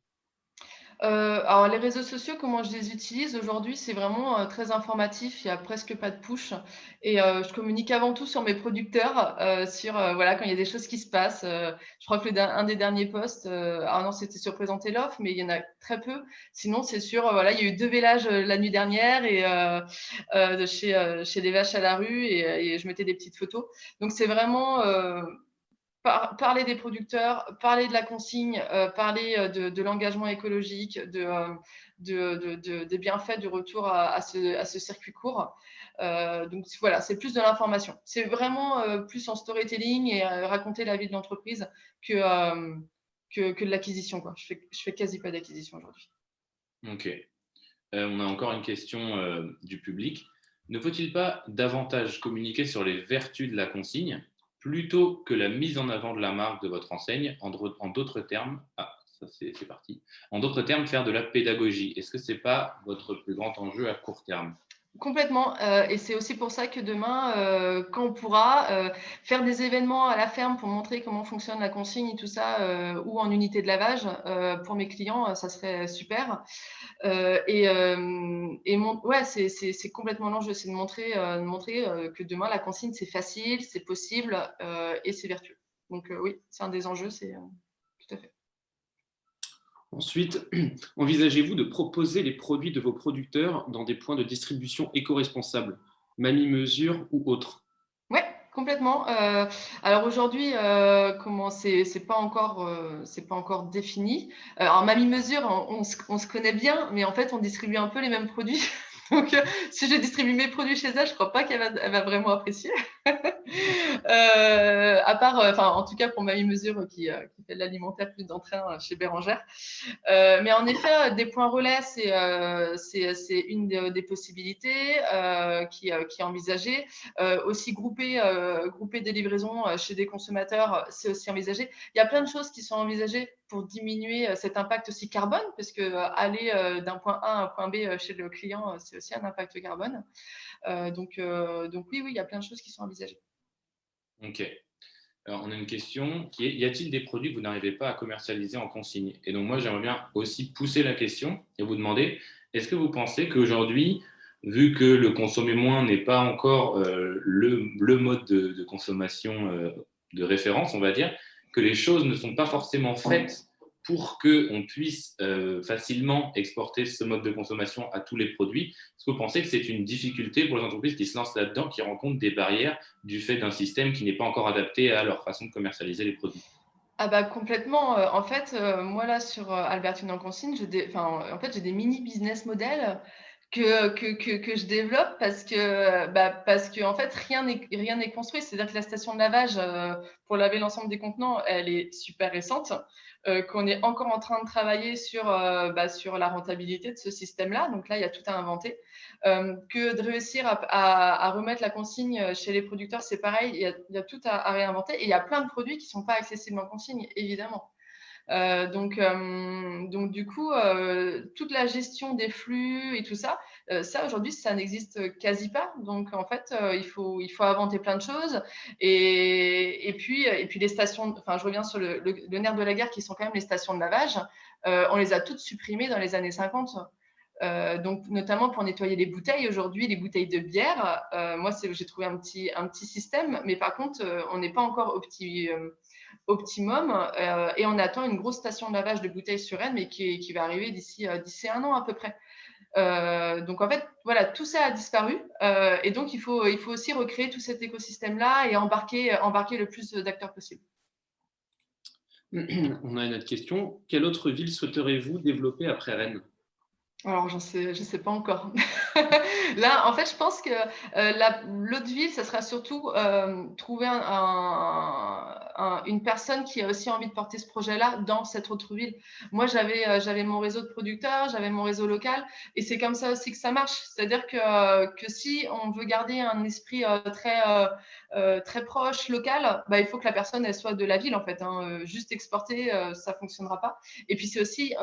Alors, les réseaux sociaux, comment je les utilise aujourd'hui, c'est vraiment très informatif. Il n'y a presque pas de push. Et je communique avant tout sur mes producteurs, voilà, quand il y a des choses qui se passent. Je crois que un des derniers posts, non, c'était sur Présenter l'offre, mais il y en a très peu. Sinon, c'est voilà, il y a eu 2 vélages la nuit dernière et chez les vaches à la rue et je mettais des petites photos. Donc, c'est vraiment parler des producteurs, parler de la consigne, parler de l'engagement écologique, des bienfaits du retour à ce circuit court. Donc voilà, c'est plus de l'information. C'est vraiment plus en storytelling et raconter la vie de l'entreprise que de l'acquisition, quoi. Je fais quasi pas d'acquisition aujourd'hui. Ok. On a encore une question du public. Ne faut-il pas davantage communiquer sur les vertus de la consigne plutôt que la mise en avant de la marque de votre enseigne, en d'autres termes, ça c'est parti. En d'autres termes, faire de la pédagogie. Est-ce que ce n'est pas votre plus grand enjeu à court terme? Complètement. Et c'est aussi pour ça que demain, quand on pourra faire des événements à la ferme pour montrer comment fonctionne la consigne et tout ça, ou en unité de lavage, pour mes clients, ça serait super. Ouais, c'est complètement l'enjeu, c'est de montrer que demain, la consigne, c'est facile, c'est possible et c'est vertueux. Donc oui, c'est un des enjeux, c'est tout à fait. Ensuite, envisagez-vous de proposer les produits de vos producteurs dans des points de distribution éco-responsables, Mamie-Mesure ou autres? Ouais, complètement. Alors aujourd'hui, c'est pas encore défini. Alors Mamie-Mesure, on se connaît bien, mais en fait, on distribue un peu les mêmes produits. Donc, si je distribue mes produits chez elle, je crois pas qu'elle va vraiment apprécier. À part, en tout cas pour Mamie-Mesure qui fait de l'alimentaire plus d'entrain chez Bérangère. Mais en effet, des points relais, c'est une des possibilités qui est envisagée. Aussi grouper des livraisons chez des consommateurs, c'est aussi envisagé. Il y a plein de choses qui sont envisagées pour diminuer cet impact aussi carbone, parce que aller d'un point A à un point B chez le client, c'est aussi un impact carbone. Donc oui, il y a plein de choses qui sont envisagées. Ok. Alors, on a une question qui est: y a-t-il des produits que vous n'arrivez pas à commercialiser en consigne? Et donc, moi, j'aimerais bien aussi pousser la question et vous demander: est-ce que vous pensez qu'aujourd'hui, vu que le consommer moins n'est pas encore le mode de consommation de référence, on va dire, que les choses ne sont pas forcément faites pour qu'on puisse facilement exporter ce mode de consommation à tous les produits. Est-ce que vous pensez que c'est une difficulté pour les entreprises qui se lancent là-dedans, qui rencontrent des barrières du fait d'un système qui n'est pas encore adapté à leur façon de commercialiser les produits? Ah bah complètement. En fait, moi là sur Albertine en consigne, en fait, j'ai des mini business models que je développe parce que en fait rien n'est construit. C'est-à-dire que la station de lavage pour laver l'ensemble des contenants, elle est super récente, qu'on est encore en train de travailler sur la rentabilité de ce système-là. Donc là, il y a tout à inventer. Que de réussir à remettre la consigne chez les producteurs, c'est pareil, il y a tout à réinventer. Et il y a plein de produits qui ne sont pas accessibles en consigne, évidemment. Donc du coup, toute la gestion des flux et tout ça, ça aujourd'hui, ça n'existe quasi pas. Donc en fait, il faut inventer plein de choses. Et puis les stations, enfin je reviens sur le nerf de la guerre qui sont quand même les stations de lavage. On les a toutes supprimées dans les années 50. Donc notamment pour nettoyer les bouteilles. Aujourd'hui, les bouteilles de bière, moi j'ai trouvé un petit système, mais par contre, on n'est pas encore optimum et on attend une grosse station de lavage de bouteilles sur Rennes, mais qui va arriver d'ici 1 an à peu près. Donc en fait, voilà, tout ça a disparu et donc il faut aussi recréer tout cet écosystème-là et embarquer le plus d'acteurs possible. On a une autre question. Quelle autre ville souhaiteriez-vous développer après Rennes? Alors, je sais pas encore. Là, en fait, je pense que l'autre ville, ça sera surtout trouver une personne qui a aussi envie de porter ce projet-là dans cette autre ville. Moi, j'avais mon réseau de producteurs, j'avais mon réseau local, et c'est comme ça aussi que ça marche. C'est-à-dire que si on veut garder un esprit très proche, local, bah, il faut que la personne elle soit de la ville, en fait. Juste exporter, ça fonctionnera pas. Et puis, c'est aussi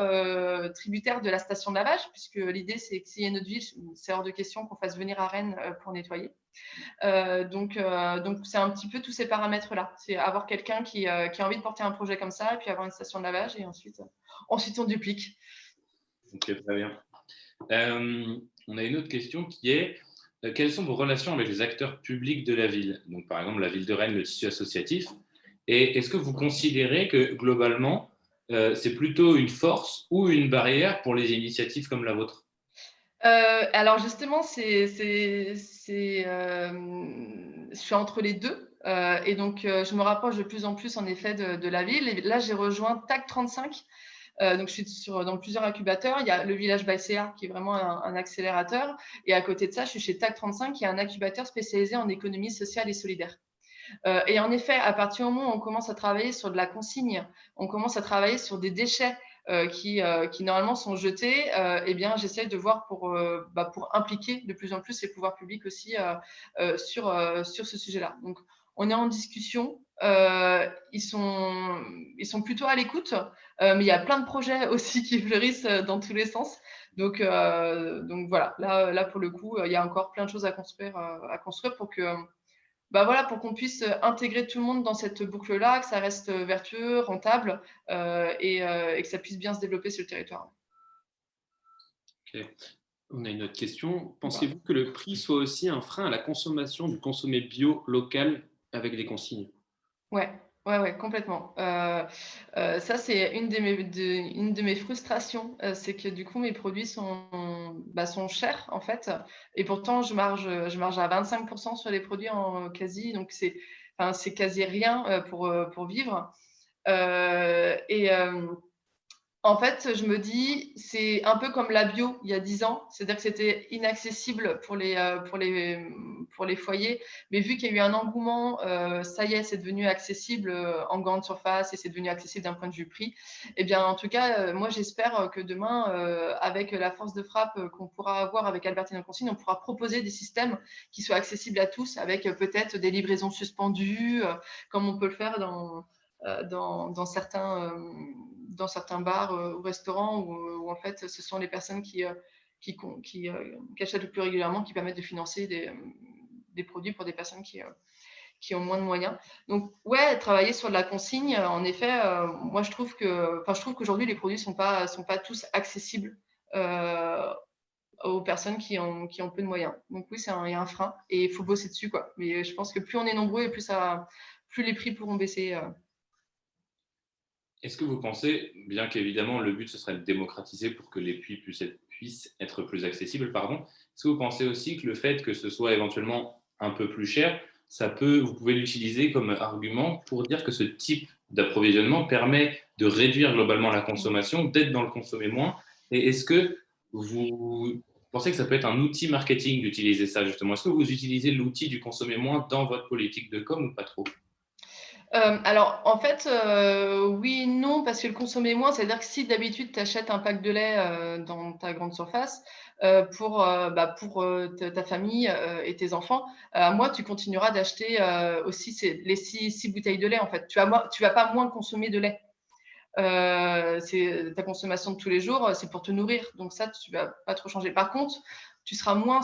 tributaire de la station de lavage, puisque l'idée, c'est que s'il y a une autre ville, c'est hors de question qu'on fasse venir à Rennes pour nettoyer. Donc, c'est un petit peu tous ces paramètres-là. C'est avoir quelqu'un qui a envie de porter un projet comme ça, et puis avoir une station de lavage, et ensuite on duplique. Ok, très bien. On a une autre question qui est quelles sont vos relations avec les acteurs publics de la ville? Donc, par exemple, la ville de Rennes, le tissu associatif. Et est-ce que vous considérez que globalement, c'est plutôt une force ou une barrière pour les initiatives comme la vôtre? Alors justement, je suis entre les deux. Et donc, je me rapproche de plus en plus en effet de la ville. Et là, j'ai rejoint TAC 35. Donc, je suis dans plusieurs incubateurs. Il y a le Village by CA qui est vraiment un accélérateur. Et à côté de ça, je suis chez TAC 35 qui est un incubateur spécialisé en économie sociale et solidaire. Et en effet, à partir du moment où on commence à travailler sur de la consigne, on commence à travailler sur des déchets qui normalement sont jetés, eh bien, j'essaie de voir pour impliquer de plus en plus les pouvoirs publics aussi sur ce sujet-là. Donc, on est en discussion. Ils sont plutôt à l'écoute, mais il y a plein de projets aussi qui fleurissent dans tous les sens. Donc voilà, là pour le coup, il y a encore plein de choses à construire pour que pour qu'on puisse intégrer tout le monde dans cette boucle-là, que ça reste vertueux, rentable et que ça puisse bien se développer sur le territoire. Okay. On a une autre question. Pensez-vous que le prix soit aussi un frein à la consommation du consommé bio local avec des consignes? Ouais, complètement. Ça, c'est une de mes frustrations, c'est que du coup, mes produits sont chers en fait, et pourtant je marge à 25% sur les produits en quasi, donc c'est quasi rien pour vivre. En fait, je me dis, c'est un peu comme la bio il y a 10 ans, c'est-à-dire que c'était inaccessible pour les foyers, mais vu qu'il y a eu un engouement, ça y est, c'est devenu accessible en grande surface et c'est devenu accessible d'un point de vue prix. Eh bien, en tout cas, moi, j'espère que demain, avec la force de frappe qu'on pourra avoir avec Albertine en consigne, on pourra proposer des systèmes qui soient accessibles à tous, avec peut-être des livraisons suspendues, comme on peut le faire dans certains bars ou restaurants où en fait ce sont les personnes qui achètent le plus régulièrement qui permettent de financer des produits pour des personnes qui ont moins de moyens. Donc ouais, travailler sur de la consigne, en effet, moi je trouve qu'aujourd'hui les produits sont pas tous accessibles aux personnes qui ont peu de moyens. Donc oui, il y a un frein et il faut bosser dessus, quoi. Mais je pense que plus on est nombreux et plus les prix pourront baisser. Est-ce que vous pensez, bien qu'évidemment le but ce serait de démocratiser pour que les puits puissent être plus accessibles, est-ce que vous pensez aussi que le fait que ce soit éventuellement un peu plus cher, vous pouvez l'utiliser comme argument pour dire que ce type d'approvisionnement permet de réduire globalement la consommation, d'être dans le consommer moins? Et est-ce que vous pensez que ça peut être un outil marketing d'utiliser ça justement? Est-ce que vous utilisez l'outil du consommer moins dans votre politique de com ou pas trop? Alors, en fait, oui et non, parce que le consommer moins, c'est-à-dire que si d'habitude tu achètes un pack de lait dans ta grande surface pour ta famille et tes enfants, moi, tu continueras d'acheter aussi les six bouteilles de lait. En fait, tu vas pas moins consommer de lait. C'est ta consommation de tous les jours, c'est pour te nourrir. Donc ça, tu vas pas trop changer. Par contre, tu seras moins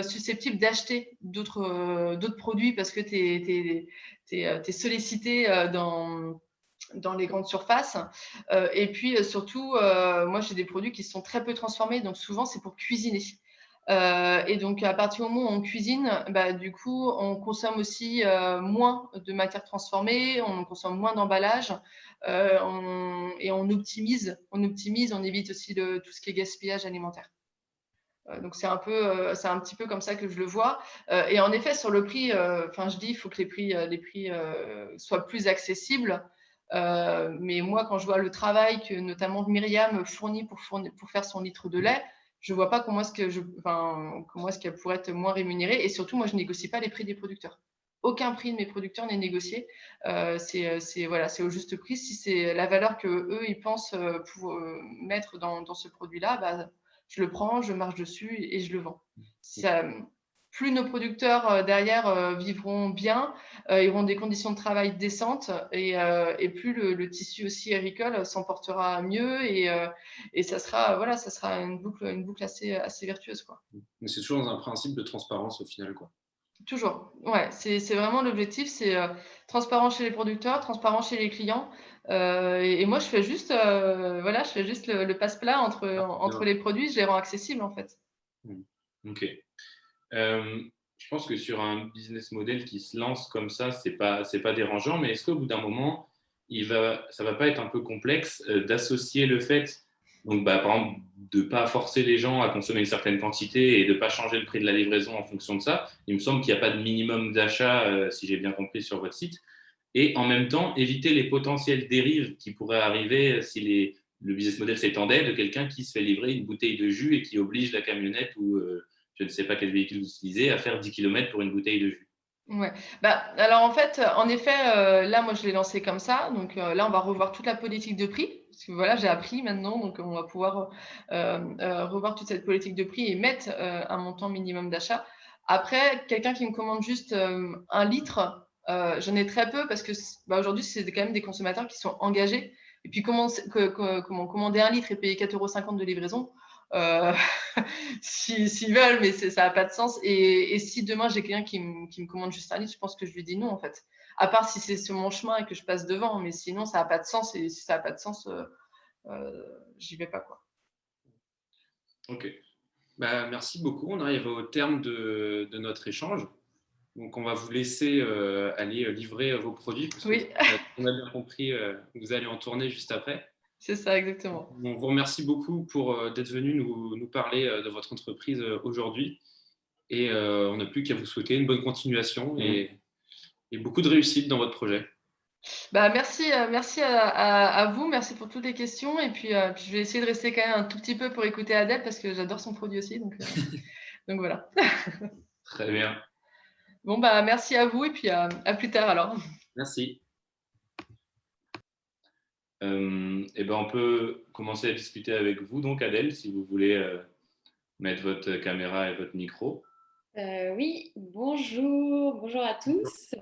susceptible d'acheter d'autres produits parce que tu es sollicité dans les grandes surfaces. Et puis surtout, moi j'ai des produits qui sont très peu transformés, donc souvent c'est pour cuisiner. Et donc à partir du moment où on cuisine, du coup on consomme aussi moins de matières transformées, on consomme moins d'emballage et on optimise, on évite aussi tout ce qui est gaspillage alimentaire. Donc c'est un petit peu comme ça que je le vois. Et en effet, sur le prix, je dis il faut que les prix soient plus accessibles. Mais moi, quand je vois le travail que notamment Myriam fournit pour faire son litre de lait, je ne vois pas comment est-ce qu'elle pourrait être moins rémunérée. Et surtout, moi, je ne négocie pas les prix des producteurs. Aucun prix de mes producteurs n'est négocié. C'est au juste prix. Si c'est la valeur qu'eux, ils pensent mettre dans ce produit-là, je le prends, je marche dessus et je le vends. Plus nos producteurs derrière vivront bien, ils auront des conditions de travail décentes et plus le tissu aussi agricole s'emportera mieux et ça sera une boucle assez vertueuse, quoi. Mais c'est toujours dans un principe de transparence au final, quoi. Toujours, ouais, c'est vraiment l'objectif, c'est transparent chez les producteurs, transparent chez les clients. Et moi, je fais juste le passe-plat entre les produits, je les rends accessibles en fait. Ok. Je pense que sur un business model qui se lance comme ça, c'est pas dérangeant, mais est-ce qu'au bout d'un moment, ça va pas être un peu complexe d'associer le fait, donc par exemple, de pas forcer les gens à consommer une certaine quantité et de pas changer le prix de la livraison en fonction de ça? Il me semble qu'il n'y a pas de minimum d'achat, si j'ai bien compris, sur votre site. Et en même temps, éviter les potentielles dérives qui pourraient arriver si le business model s'étendait, de quelqu'un qui se fait livrer une bouteille de jus et qui oblige la camionnette ou je ne sais pas quel véhicule vous utilisez, à faire 10 km pour une bouteille de jus. Ouais. Alors en fait, en effet, là, moi, je l'ai lancé comme ça. Donc là, on va revoir toute la politique de prix. Parce que voilà, j'ai appris maintenant. Donc on va pouvoir revoir toute cette politique de prix et mettre un montant minimum d'achat. Après, quelqu'un qui me commande juste 1 litre, j'en ai très peu parce que aujourd'hui, c'est quand même des consommateurs qui sont engagés. Et puis, comment commander 1 litre et payer 4,50 € de livraison s'ils veulent, mais ça n'a pas de sens. Et si demain j'ai quelqu'un qui me commande juste 1 litre, je pense que je lui dis non en fait. À part si c'est sur mon chemin et que je passe devant, mais sinon ça n'a pas de sens. Et si ça n'a pas de sens, j'y vais pas, quoi. Ok. Merci beaucoup. On arrive au terme de notre échange. Donc, on va vous laisser aller livrer vos produits. Parce oui. On a bien compris, vous allez en tourner juste après. C'est ça, exactement. On vous remercie beaucoup d'être venu nous parler de votre entreprise aujourd'hui. Et on n'a plus qu'à vous souhaiter une bonne continuation et beaucoup de réussite dans votre projet. Merci à vous, merci pour toutes les questions. Et puis, je vais essayer de rester quand même un tout petit peu pour écouter Adèle parce que j'adore son produit aussi. Donc voilà. Très bien. Bon, merci à vous et puis à plus tard alors. Merci. On peut commencer à discuter avec vous, donc Adèle, si vous voulez mettre votre caméra et votre micro. Oui, bonjour à tous.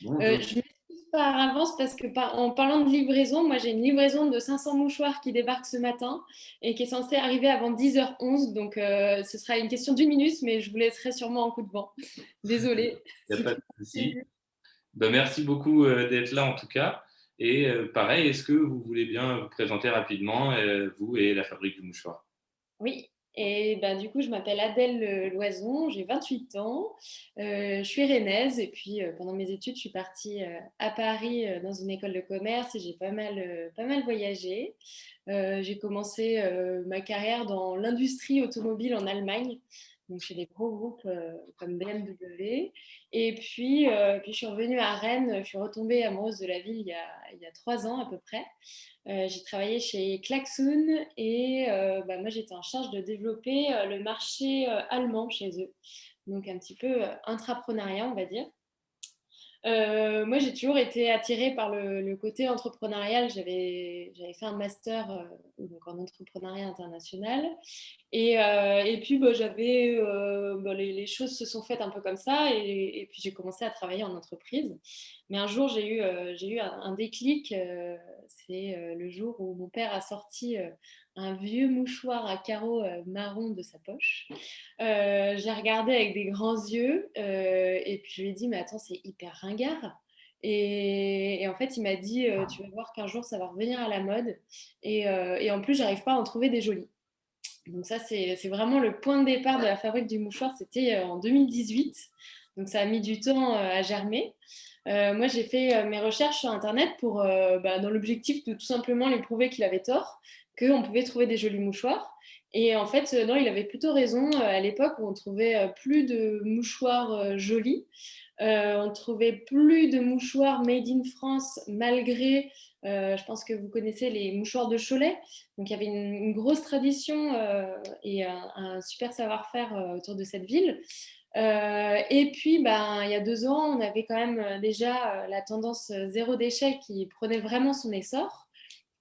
Bonjour. Je m'excuse par avance parce que en parlant de livraison, moi j'ai une livraison de 500 mouchoirs qui débarque ce matin et qui est censée arriver avant 10h11. Donc ce sera une question d'1 minute, mais je vous laisserai sûrement un coup de vent. Désolée. Il n'y a pas de souci. Merci beaucoup d'être là en tout cas. Et pareil, est-ce que vous voulez bien vous présenter rapidement, vous et la fabrique du mouchoir? Oui, Et ben, du coup, je m'appelle Adèle Loison, j'ai 28 ans, je suis rennaise et puis pendant mes études, je suis partie à Paris dans une école de commerce et j'ai pas mal voyagé. J'ai commencé ma carrière dans l'industrie automobile en Allemagne, donc chez des gros groupes comme BMW. Et puis, je suis revenue à Rennes, je suis retombée amoureuse de la ville il y a 3 ans à peu près. J'ai travaillé chez Klaxoon et bah, moi j'étais en charge de développer le marché allemand chez eux. Donc un petit peu intrapreneuriat, on va dire. Moi, j'ai toujours été attirée par le côté entrepreneurial. J'avais fait un master donc en entrepreneuriat international. Et puis, bah, les choses se sont faites un peu comme ça. Et puis, j'ai commencé à travailler en entreprise. Mais un jour, j'ai eu un déclic. C'est le jour où mon père a sorti un vieux mouchoir à carreaux marron de sa poche. J'ai regardé avec des grands yeux et puis je lui ai dit, mais attends, c'est hyper ringard. Et en fait, il m'a dit, tu vas voir qu'un jour, ça va revenir à la mode. Et en plus, j'arrive pas à en trouver des jolis. Donc ça, c'est vraiment le point de départ de la fabrique du mouchoir. C'était en 2018. Donc ça a mis du temps à germer. Moi, j'ai fait mes recherches sur Internet dans l'objectif de tout simplement lui prouver qu'il avait tort, qu'on pouvait trouver des jolis mouchoirs. Et en fait, non, il avait plutôt raison. À l'époque où on trouvait plus de mouchoirs jolis, on trouvait plus de mouchoirs made in France malgré, je pense que vous connaissez les mouchoirs de Cholet. Donc il y avait une grosse tradition et un super savoir-faire autour de cette ville. Et puis, ben, il y a 2 ans, on avait quand même déjà la tendance zéro déchet qui prenait vraiment son essor.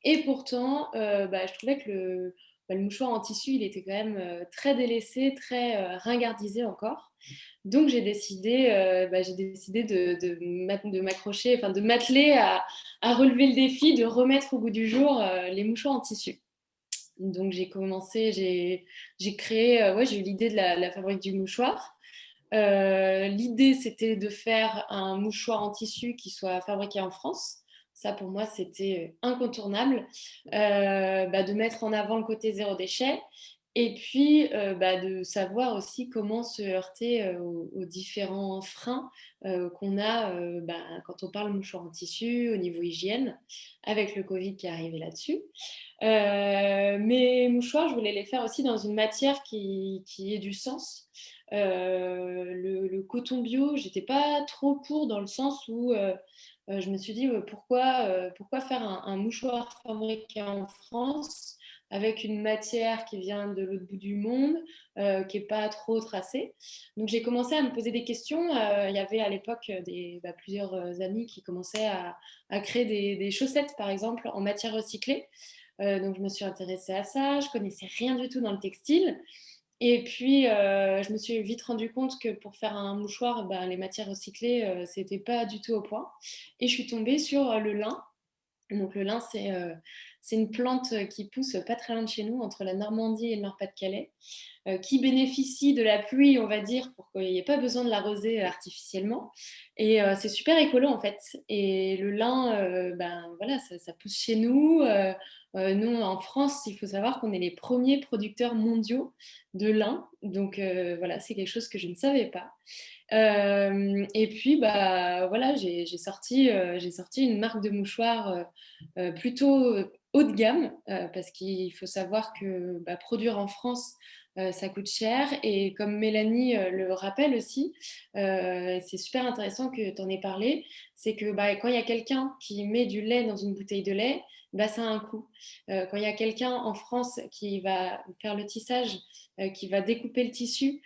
Et pourtant, je trouvais que le mouchoir en tissu, il était quand même très délaissé, très ringardisé encore. Donc, j'ai décidé de m'accrocher, enfin de m'atteler à relever le défi de remettre au goût du jour les mouchoirs en tissu. Donc, j'ai créé, j'ai eu l'idée de la fabrique du mouchoir. L'idée, c'était de faire un mouchoir en tissu qui soit fabriqué en France. Ça, pour moi, c'était incontournable. De mettre en avant le côté zéro déchet et puis de savoir aussi comment se heurter aux différents freins qu'on a quand on parle mouchoir en tissu au niveau hygiène, avec le Covid qui est arrivé là-dessus. Mes mouchoirs, je voulais les faire aussi dans une matière qui ait du sens. Le coton bio, j'étais pas trop pour dans le sens où je me suis dit pourquoi faire un mouchoir fabriqué en France avec une matière qui vient de l'autre bout du monde, qui n'est pas trop tracée. Donc j'ai commencé à me poser des questions. Il y avait à l'époque plusieurs amis qui commençaient à créer des chaussettes, par exemple, en matière recyclée. Donc je me suis intéressée à ça. Je connaissais rien du tout dans le textile. Et puis, je me suis vite rendu compte que pour faire un mouchoir, les matières recyclées, c'était pas du tout au point. Et je suis tombée sur le lin. Donc, le lin, c'est une plante qui pousse pas très loin de chez nous, entre la Normandie et le Nord-Pas-de-Calais, qui bénéficie de la pluie, on va dire, pour qu'il n'y ait pas besoin de l'arroser artificiellement. Et c'est super écolo, en fait. Et le lin, voilà, ça pousse chez nous. Nous, en France, il faut savoir qu'on est les premiers producteurs mondiaux de lin. Donc, voilà, c'est quelque chose que je ne savais pas. Et puis, voilà, j'ai sorti une marque de mouchoirs plutôt haut de gamme parce qu'il faut savoir que produire en France, ça coûte cher. Et comme Mélanie le rappelle aussi, c'est super intéressant que tu en aies parlé, c'est que quand il y a quelqu'un qui met du lait dans une bouteille de lait, ça a un coût. Quand il y a quelqu'un en France qui va faire le tissage, qui va découper le tissu,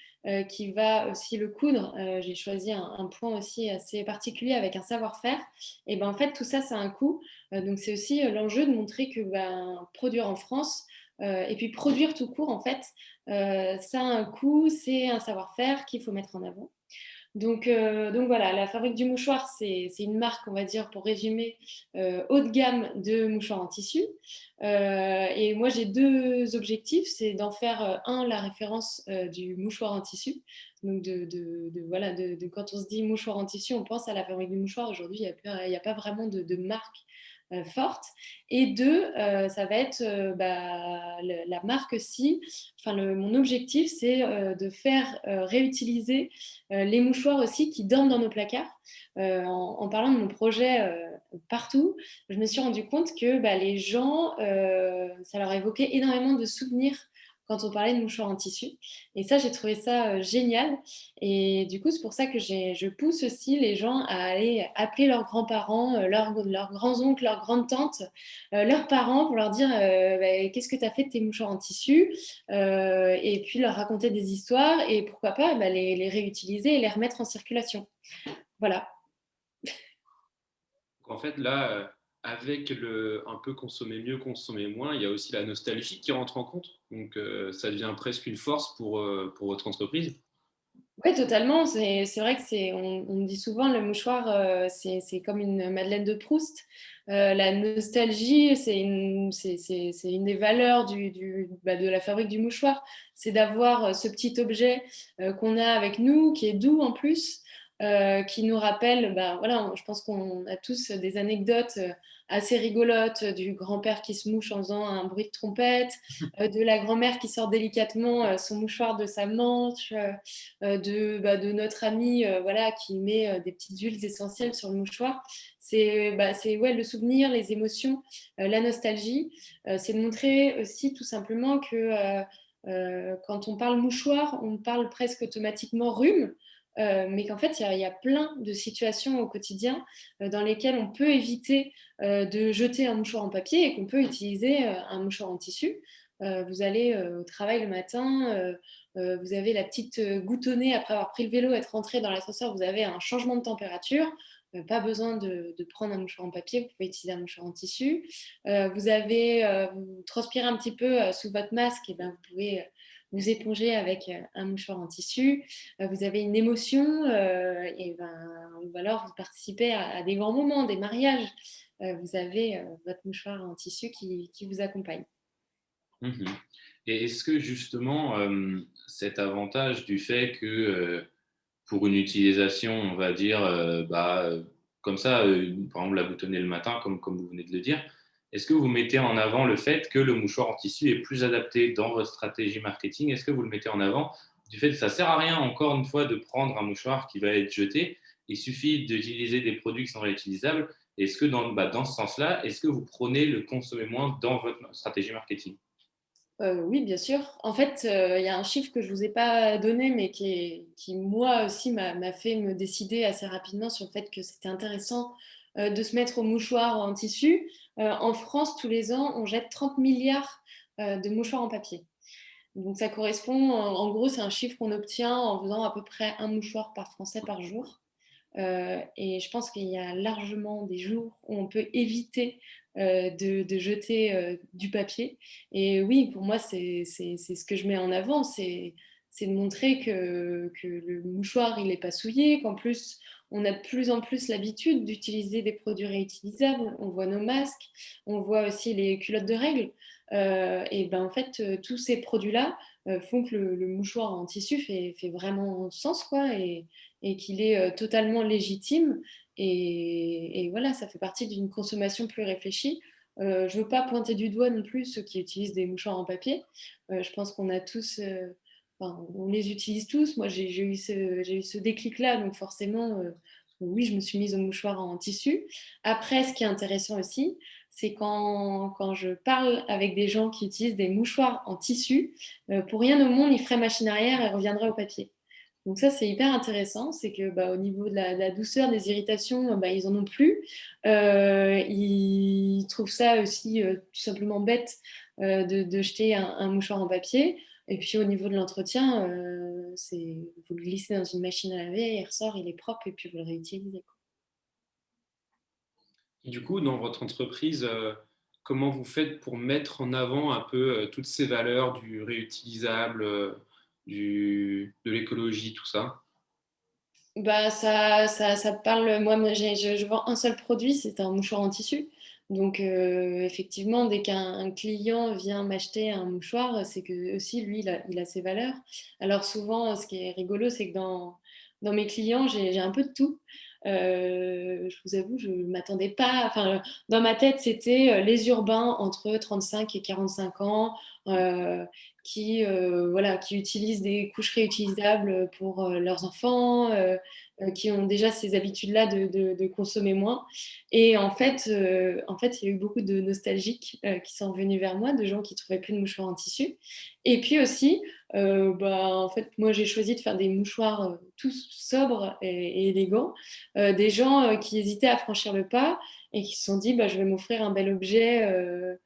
qui va aussi le coudre. J'ai choisi un point aussi assez particulier avec un savoir-faire. Et en fait, tout ça, ça a un coût. Donc, c'est aussi l'enjeu de montrer que produire en France et puis produire tout court, en fait, ça a un coût, c'est un savoir-faire qu'il faut mettre en avant. Donc voilà, la fabrique du mouchoir, c'est une marque, on va dire, pour résumer, haut de gamme de mouchoirs en tissu. Et moi, j'ai 2 objectifs. C'est d'en faire, la référence du mouchoir en tissu. Donc, quand on se dit mouchoir en tissu, on pense à la fabrique du mouchoir. Aujourd'hui, il n'y a pas vraiment de marque forte. Et deux, ça va être la marque aussi. Enfin, mon objectif, c'est de faire réutiliser les mouchoirs aussi qui dorment dans nos placards. En parlant de mon projet partout, je me suis rendu compte que les gens, ça leur évoquait énormément de souvenirs quand on parlait de mouchoirs en tissu. Et ça, j'ai trouvé ça génial. Et du coup, c'est pour ça que je pousse aussi les gens à aller appeler leurs grands-parents, leurs grands-oncles, leurs grandes-tantes, leurs parents pour leur dire qu'est-ce que tu as fait de tes mouchoirs en tissu, et puis leur raconter des histoires et pourquoi pas les réutiliser et les remettre en circulation. Voilà. En fait, là, avec le un peu consommer mieux, consommer moins, il y a aussi la nostalgie qui rentre en compte. Donc, ça devient presque une force pour votre entreprise. Oui, totalement. C'est vrai que on me dit souvent le mouchoir, c'est comme une Madeleine de Proust. La nostalgie, c'est une des valeurs de la fabrique du mouchoir. C'est d'avoir ce petit objet qu'on a avec nous, qui est doux en plus, qui nous rappelle, voilà, je pense qu'on a tous des anecdotes assez rigolotes du grand-père qui se mouche en faisant un bruit de trompette, de la grand-mère qui sort délicatement son mouchoir de sa manche, de notre ami voilà, qui met des petites huiles essentielles sur le mouchoir. C'est ouais, le souvenir, les émotions, la nostalgie. C'est de montrer aussi tout simplement que quand on parle mouchoir, on parle presque automatiquement rhume. Mais qu'en fait, il y a plein de situations au quotidien dans lesquelles on peut éviter de jeter un mouchoir en papier et qu'on peut utiliser un mouchoir en tissu. Vous allez au travail le matin, vous avez la petite goutonnée après avoir pris le vélo, être rentré dans l'ascenseur, vous avez un changement de température. Pas besoin de prendre un mouchoir en papier, vous pouvez utiliser un mouchoir en tissu. Vous transpirez un petit peu sous votre masque, et vous pouvez vous éponger avec un mouchoir en tissu. Vous avez une émotion, ou alors vous participez à des grands moments, des mariages. Vous avez votre mouchoir en tissu qui vous accompagne. Mhm. Et est-ce que justement, cet avantage du fait que pour une utilisation, on va dire, comme ça, par exemple, la boutonner le matin, comme vous venez de le dire, est-ce que vous mettez en avant le fait que le mouchoir en tissu est plus adapté dans votre stratégie marketing? Est-ce que vous le mettez en avant du fait que ça ne sert à rien, encore une fois, de prendre un mouchoir qui va être jeté? Il suffit d'utiliser des produits qui sont réutilisables. Est-ce que dans ce sens-là, est-ce que vous prenez le consommer moins dans votre stratégie marketing? Oui, bien sûr. En fait, il y a un chiffre que je ne vous ai pas donné, mais qui moi aussi, m'a fait me décider assez rapidement sur le fait que c'était intéressant de se mettre au mouchoir en tissu. En France, tous les ans, on jette 30 milliards de mouchoirs en papier. Donc, ça correspond, en gros, c'est un chiffre qu'on obtient en faisant à peu près un mouchoir par Français par jour. Et je pense qu'il y a largement des jours où on peut éviter de jeter du papier. Et oui, pour moi, c'est ce que je mets en avant, c'est de montrer que le mouchoir, il n'est pas souillé, qu'en plus, on a de plus en plus l'habitude d'utiliser des produits réutilisables. On voit nos masques, on voit aussi les culottes de règles. En fait, tous ces produits-là font que le mouchoir en tissu fait vraiment sens, quoi, et qu'il est totalement légitime. Et voilà, ça fait partie d'une consommation plus réfléchie. Je ne veux pas pointer du doigt non plus ceux qui utilisent des mouchoirs en papier. Je pense qu'on a tous, on les utilise tous. Moi, j'ai eu ce déclic-là, donc forcément, oui, je me suis mise au mouchoir en tissu. Après, ce qui est intéressant aussi, c'est quand je parle avec des gens qui utilisent des mouchoirs en tissu, pour rien au monde, ils feraient machine arrière et reviendraient au papier. Donc ça, c'est hyper intéressant, c'est que au niveau de la douceur, des irritations, ils en ont plus. Ils trouvent ça aussi tout simplement bête de jeter un mouchoir en papier. Et puis au niveau de l'entretien, vous le glissez dans une machine à laver, il ressort, il est propre et puis vous le réutilisez. Et du coup, dans votre entreprise, comment vous faites pour mettre en avant un peu toutes ces valeurs du réutilisable, de l'écologie, tout ça? Ça parle. Moi, je vends un seul produit, c'est un mouchoir en tissu. Donc, effectivement, dès qu'un client vient m'acheter un mouchoir, c'est que aussi, lui, il a ses valeurs. Alors, souvent, ce qui est rigolo, c'est que dans mes clients, j'ai un peu de tout. Je vous avoue, je ne m'attendais pas. Enfin, dans ma tête, c'était les urbains entre 35 et 45 ans qui utilisent des couches réutilisables pour leurs enfants, qui ont déjà ces habitudes-là de consommer moins. Et en fait, il y a eu beaucoup de nostalgiques qui sont venus vers moi, de gens qui ne trouvaient plus de mouchoirs en tissu. Et puis aussi, en fait, moi, j'ai choisi de faire des mouchoirs tous sobres et élégants. Des gens qui hésitaient à franchir le pas et qui se sont dit, je vais m'offrir un bel objet.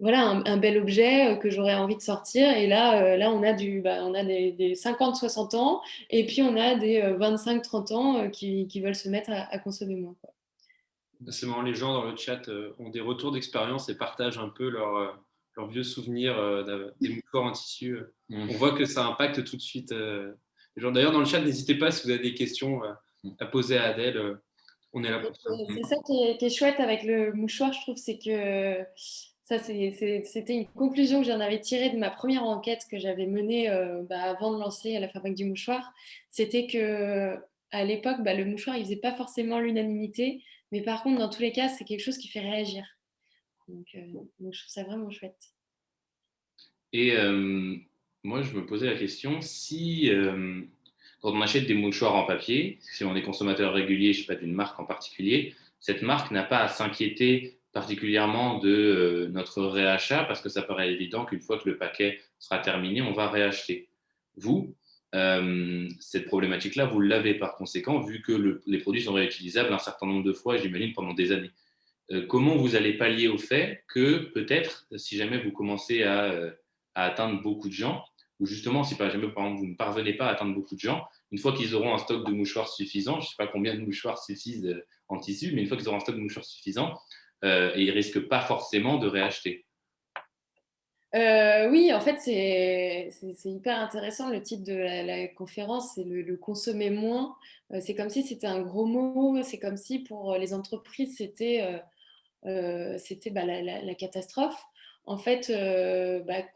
Voilà, un bel objet que j'aurais envie de sortir. Et là on a, on a des 50-60 ans et puis on a des 25-30 ans qui veulent se mettre à consommer moins, quoi. C'est marrant, les gens dans le chat ont des retours d'expérience et partagent un peu leurs vieux souvenirs des mouchoirs en tissu. On voit que ça impacte tout de suite les gens. D'ailleurs, dans le chat, n'hésitez pas si vous avez des questions à poser à Adèle. On est là pour ça. C'est ça qui est chouette avec le mouchoir, je trouve, c'est que c'était une conclusion que j'en avais tirée de ma première enquête que j'avais menée avant de lancer la fabrique du mouchoir. C'était que à l'époque, le mouchoir, il faisait pas forcément l'unanimité, mais par contre, dans tous les cas, c'est quelque chose qui fait réagir. Donc je trouve ça vraiment chouette. Et moi, je me posais la question, si quand on achète des mouchoirs en papier, si on est consommateur régulier, je ne sais pas, d'une marque en particulier, cette marque n'a pas à s'inquiéter particulièrement de notre réachat, parce que ça paraît évident qu'une fois que le paquet sera terminé, on va réacheter. Vous, cette problématique-là, vous l'avez par conséquent, vu que les produits sont réutilisables un certain nombre de fois, j'imagine, pendant des années. Comment vous allez pallier au fait que peut-être, si jamais vous commencez à atteindre beaucoup de gens, ou justement, si par exemple vous ne parvenez pas à atteindre beaucoup de gens, une fois qu'ils auront un stock de mouchoirs suffisant, je ne sais pas combien de mouchoirs suffisent en tissu, mais une fois qu'ils auront un stock de mouchoirs suffisant, et ils ne risquent pas forcément de réacheter. Oui, en fait, c'est hyper intéressant. Le titre de la conférence, c'est le consommer moins. C'est comme si c'était un gros mot. C'est comme si pour les entreprises, c'était la catastrophe. En fait,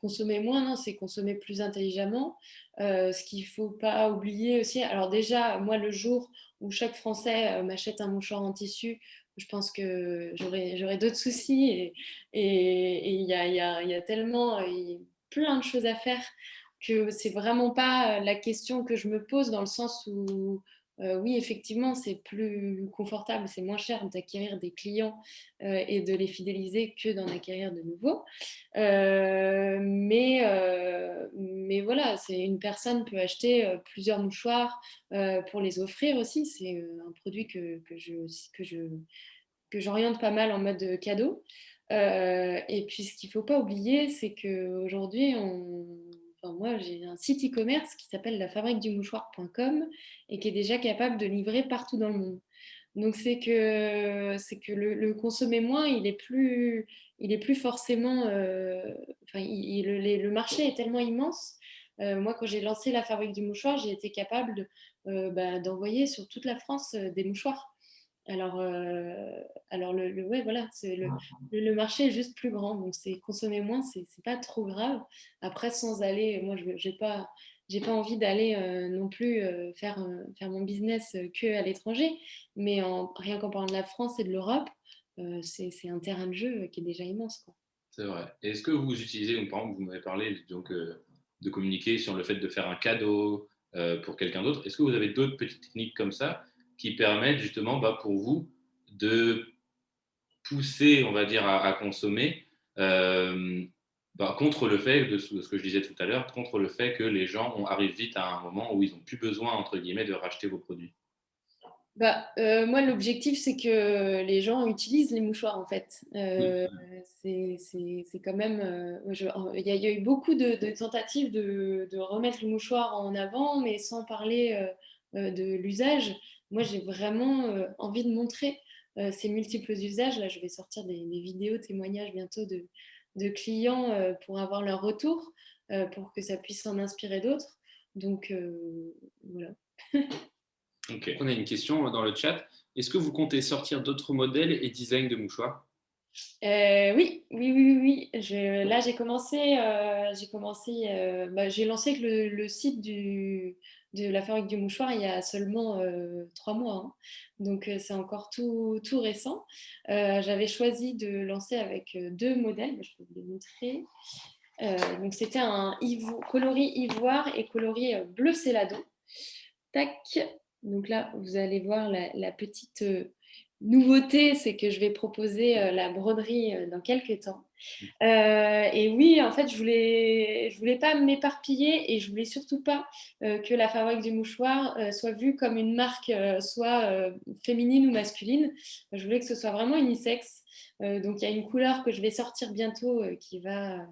consommer moins, non, c'est consommer plus intelligemment. Ce qu'il ne faut pas oublier aussi, alors déjà, moi, le jour où chaque Français m'achète un mouchoir en tissu, je pense que j'aurai d'autres soucis. Et il y a tellement plein de choses à faire que c'est vraiment pas la question que je me pose, dans le sens où oui, effectivement, c'est plus confortable, c'est moins cher d'acquérir des clients et de les fidéliser que d'en acquérir de nouveaux. Mais voilà, une personne peut acheter plusieurs mouchoirs pour les offrir aussi. C'est un produit que j'oriente pas mal en mode cadeau. Et puis, ce qu'il ne faut pas oublier, c'est qu'aujourd'hui, moi, j'ai un site e-commerce qui s'appelle lafabriquedumouchoir.com et qui est déjà capable de livrer partout dans le monde. Donc, c'est que le consommer moins, il est plus forcément... le marché est tellement immense. Moi, quand j'ai lancé la fabrique du mouchoir, j'ai été capable d'envoyer sur toute la France des mouchoirs. Alors ouais, voilà, le marché est juste plus grand, donc c'est consommer moins, c'est pas trop grave. Après, sans aller, moi, j'ai pas envie d'aller non plus faire mon business que à l'étranger, mais rien qu'en parlant de la France et de l'Europe, c'est un terrain de jeu qui est déjà immense, quoi. C'est vrai. Est-ce que vous utilisez, donc, par exemple, vous m'avez parlé donc, de communiquer sur le fait de faire un cadeau pour quelqu'un d'autre. Est-ce que vous avez d'autres petites techniques comme ça qui permettent justement pour vous de pousser, on va dire, à consommer contre le fait de ce que je disais tout à l'heure, contre le fait que les gens arrivent vite à un moment où ils n'ont plus besoin, entre guillemets, de racheter vos produits? Moi, l'objectif, c'est que les gens utilisent les mouchoirs, en fait. C'est quand même... il y a eu beaucoup de tentatives de remettre le mouchoir en avant, mais sans parler de l'usage. Moi, j'ai vraiment envie de montrer ces multiples usages. Là, je vais sortir des vidéos témoignages bientôt de clients pour avoir leur retour, pour que ça puisse en inspirer d'autres. Donc, voilà. Okay. On a une question dans le chat. Est-ce que vous comptez sortir d'autres modèles et designs de mouchoirs? Oui. Là, j'ai commencé. J'ai lancé le site de la fabrique du mouchoir il y a seulement 3 mois, hein. Donc c'est encore tout récent. J'avais choisi de lancer avec 2 modèles, je peux vous les montrer. Donc c'était un coloris ivoire et coloris bleu célado. Tac. Donc là, vous allez voir la petite nouveauté, c'est que je vais proposer la broderie dans quelques temps. Et oui, en fait, je voulais pas m'éparpiller et je voulais surtout pas que la fabrique du mouchoir soit vue comme une marque soit féminine ou masculine. Je voulais que ce soit vraiment unisexe. Donc, il y a une couleur que je vais sortir bientôt qui va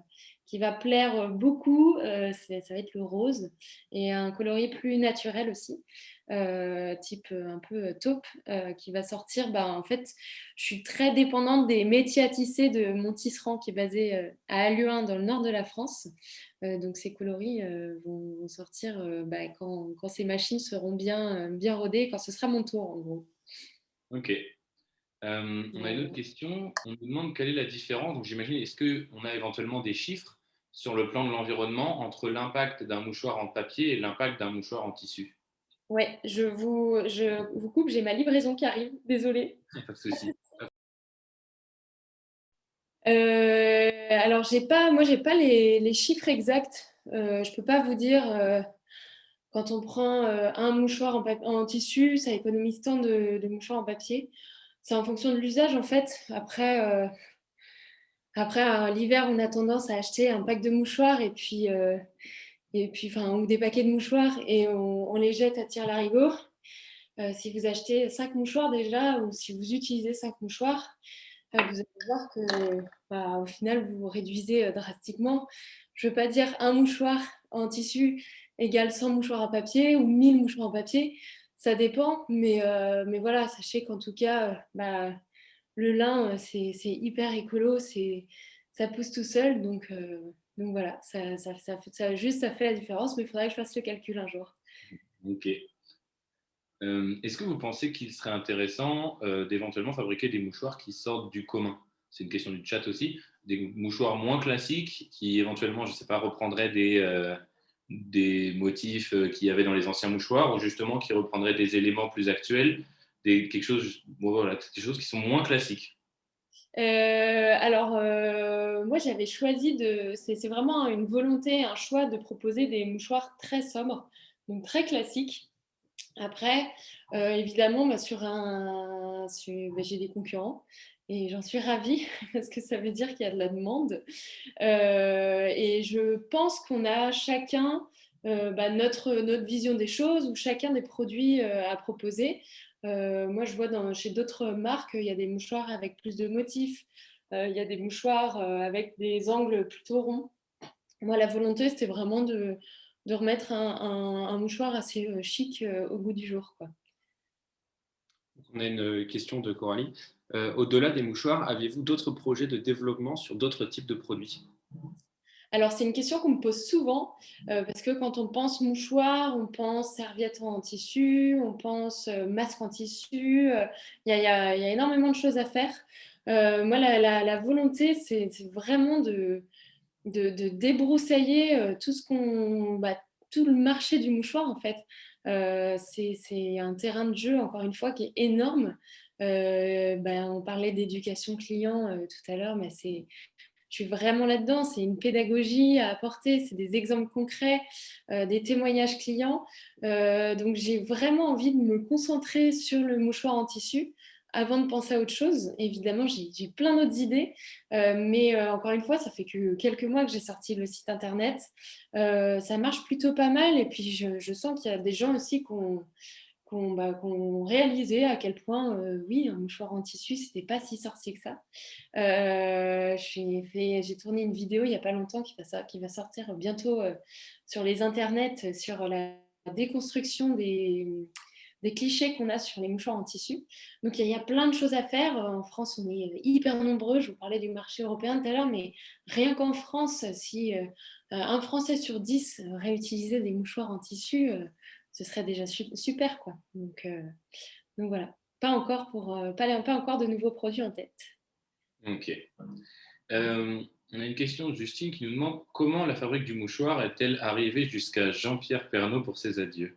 plaire beaucoup. Ça va être le rose et un coloris plus naturel aussi. Type un peu taupe qui va sortir. En fait, je suis très dépendante des métiers à tisser de mon tisserand qui est basé à Halluin dans le nord de la France. Donc ces coloris vont sortir quand ces machines seront bien rodées, quand ce sera mon tour en gros. Ok. On a une autre question. On nous demande quelle est la différence. Donc j'imagine, est-ce qu'on a éventuellement des chiffres sur le plan de l'environnement entre l'impact d'un mouchoir en papier et l'impact d'un mouchoir en tissu? Ouais, je vous coupe, j'ai ma livraison qui arrive, désolée. Pas de souci. Alors, j'ai pas les chiffres exacts. Je peux pas vous dire quand on prend un mouchoir en tissu, ça économise tant de mouchoirs en papier. C'est en fonction de l'usage en fait. Après l'hiver, on a tendance à acheter un pack de mouchoirs ou des paquets de mouchoirs et on les jette à tire-larigot. Si vous achetez 5 mouchoirs déjà ou si vous utilisez 5 mouchoirs, vous allez voir que au final, vous réduisez drastiquement. Je ne veux pas dire un mouchoir en tissu égale 100 mouchoirs en papier ou 1000 mouchoirs en papier. Ça dépend, mais voilà, sachez qu'en tout cas, le lin, c'est hyper écolo, ça pousse tout seul. Donc voilà, ça fait la différence, mais il faudrait que je fasse le calcul un jour. Ok. Est-ce que vous pensez qu'il serait intéressant d'éventuellement fabriquer des mouchoirs qui sortent du commun? C'est une question du chat aussi. Des mouchoirs moins classiques qui éventuellement, je ne sais pas, reprendraient des motifs qu'il y avait dans les anciens mouchoirs ou justement qui reprendraient des éléments plus actuels, quelque chose qui sont moins classiques. Moi, j'avais choisi c'est vraiment une volonté, un choix de proposer des mouchoirs très sobres, donc très classiques. Après, évidemment, j'ai des concurrents et j'en suis ravie parce que ça veut dire qu'il y a de la demande. Et je pense qu'on a chacun notre vision des choses ou chacun des produits à proposer. Moi, je vois chez d'autres marques, il y a des mouchoirs avec plus de motifs, il y a des mouchoirs avec des angles plutôt ronds. Moi, la volonté, c'était vraiment de remettre un mouchoir assez chic au goût du jour, quoi. On a une question de Coralie. Au-delà des mouchoirs, avez-vous d'autres projets de développement sur d'autres types de produits? Alors, c'est une question qu'on me pose souvent parce que quand on pense mouchoir, on pense serviette en tissu, on pense masque en tissu. Il y a énormément de choses à faire. Moi, la volonté, c'est vraiment de débroussailler tout le marché du mouchoir, en fait. C'est un terrain de jeu, encore une fois, qui est énorme. On parlait d'éducation client tout à l'heure, mais je suis vraiment là-dedans. C'est une pédagogie à apporter, c'est des exemples concrets, des témoignages clients. Donc, j'ai vraiment envie de me concentrer sur le mouchoir en tissu avant de penser à autre chose. Évidemment, j'ai plein d'autres idées, mais encore une fois, ça fait que quelques mois que j'ai sorti le site internet. Ça marche plutôt pas mal et puis je sens qu'il y a des gens aussi qui ont réalisé à quel point, oui, un mouchoir en tissu, c'était pas si sorcier que ça. J'ai tourné une vidéo il n'y a pas longtemps qui va sortir bientôt sur les internets, sur la déconstruction des clichés qu'on a sur les mouchoirs en tissu. Donc, il y a plein de choses à faire. En France, on est hyper nombreux. Je vous parlais du marché européen tout à l'heure, mais rien qu'en France, si un Français sur 10 réutilisait des mouchoirs en tissu, ce serait déjà super, quoi. Donc voilà. Pas encore de nouveaux produits en tête. Ok. On a une question de Justine qui nous demande comment la fabrique du mouchoir est-elle arrivée jusqu'à Jean-Pierre Pernaut pour ses adieux?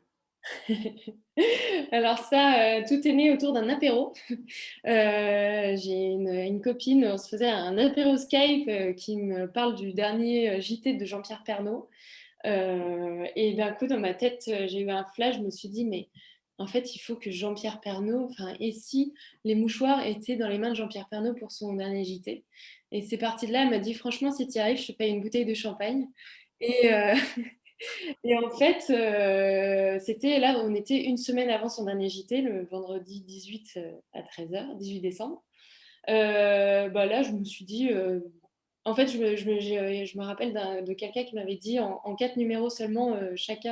Alors ça, tout est né autour d'un apéro. J'ai une copine, on se faisait un apéro Skype qui me parle du dernier JT de Jean-Pierre Pernaut. Et d'un coup, dans ma tête, j'ai eu un flash, je me suis dit, mais en fait, il faut que Jean-Pierre Pernaut, enfin, et si les mouchoirs étaient dans les mains de Jean-Pierre Pernaut pour son dernier JT? Et c'est parti de là, elle m'a dit, franchement, si tu y arrives, je te paye une bouteille de champagne. Et, et en fait, c'était là, on était une semaine avant son dernier JT, le vendredi 18 à 13h, 18 décembre. Bah là, je me suis dit, en fait, je me rappelle de quelqu'un qui m'avait dit en 4 numéros seulement, chaque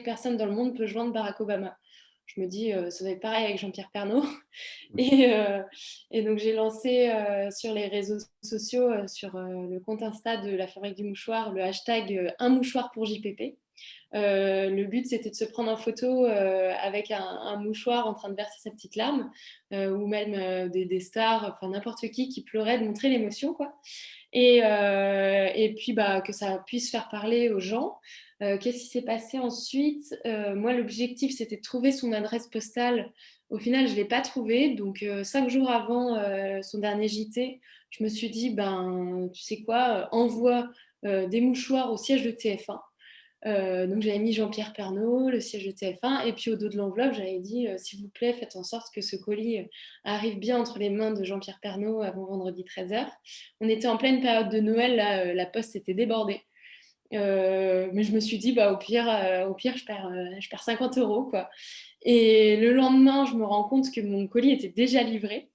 personne dans le monde peut joindre Barack Obama. Je me dis, ça va être pareil avec Jean-Pierre Pernaut. Et, et donc, j'ai lancé sur les réseaux sociaux, sur le compte Insta de la Fabrique du Mouchoir, le hashtag un mouchoir pour JPP. Le but, c'était de se prendre en photo avec un mouchoir en train de verser sa petite larme, ou même des stars, enfin n'importe qui pleurait, de montrer l'émotion, quoi. Et puis, bah, que ça puisse faire parler aux gens. Qu'est-ce qui s'est passé ensuite? Moi, l'objectif, c'était de trouver son adresse postale. Au final, je ne l'ai pas trouvée. Donc, 5 jours avant son dernier JT, je me suis dit, ben, tu sais quoi, envoie des mouchoirs au siège de TF1. Donc j'avais mis Jean-Pierre Pernaut, le siège de TF1, et puis au dos de l'enveloppe, j'avais dit s'il vous plaît, faites en sorte que ce colis arrive bien entre les mains de Jean-Pierre Pernaut avant vendredi 13h. On était en pleine période de Noël, là, la poste était débordée. Mais je me suis dit, bah, au pire je perds 50 euros, quoi. Et le lendemain, je me rends compte que mon colis était déjà livré.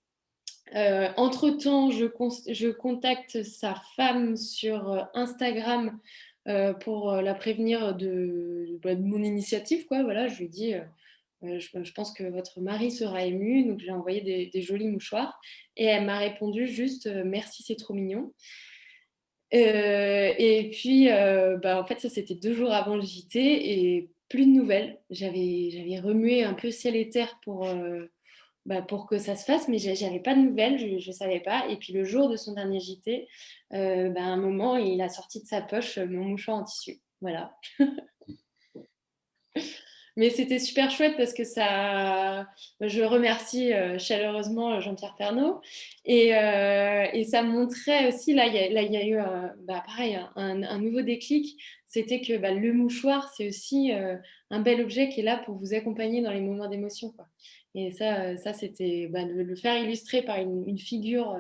Entre-temps, je contacte sa femme sur Instagram pour la prévenir de mon initiative, quoi. Voilà, je lui dis, je pense que votre mari sera ému, donc j'ai envoyé des jolis mouchoirs. Et elle m'a répondu juste, merci, c'est trop mignon. Et puis, bah, en fait, ça, c'était 2 jours avant le JT et plus de nouvelles. J'avais remué un peu ciel et terre pour que ça se fasse, mais j'avais pas de nouvelles, je ne savais pas. Et puis le jour de son dernier JT, à un moment, il a sorti de sa poche mon mouchoir en tissu. Voilà. Mais c'était super chouette parce que je remercie chaleureusement Jean-Pierre Pernaut. Et ça montrait aussi, là, il y a eu pareil, un nouveau déclic. C'était que le mouchoir, c'est aussi un bel objet qui est là pour vous accompagner dans les moments d'émotion, quoi. Et ça c'était de le faire illustrer par une figure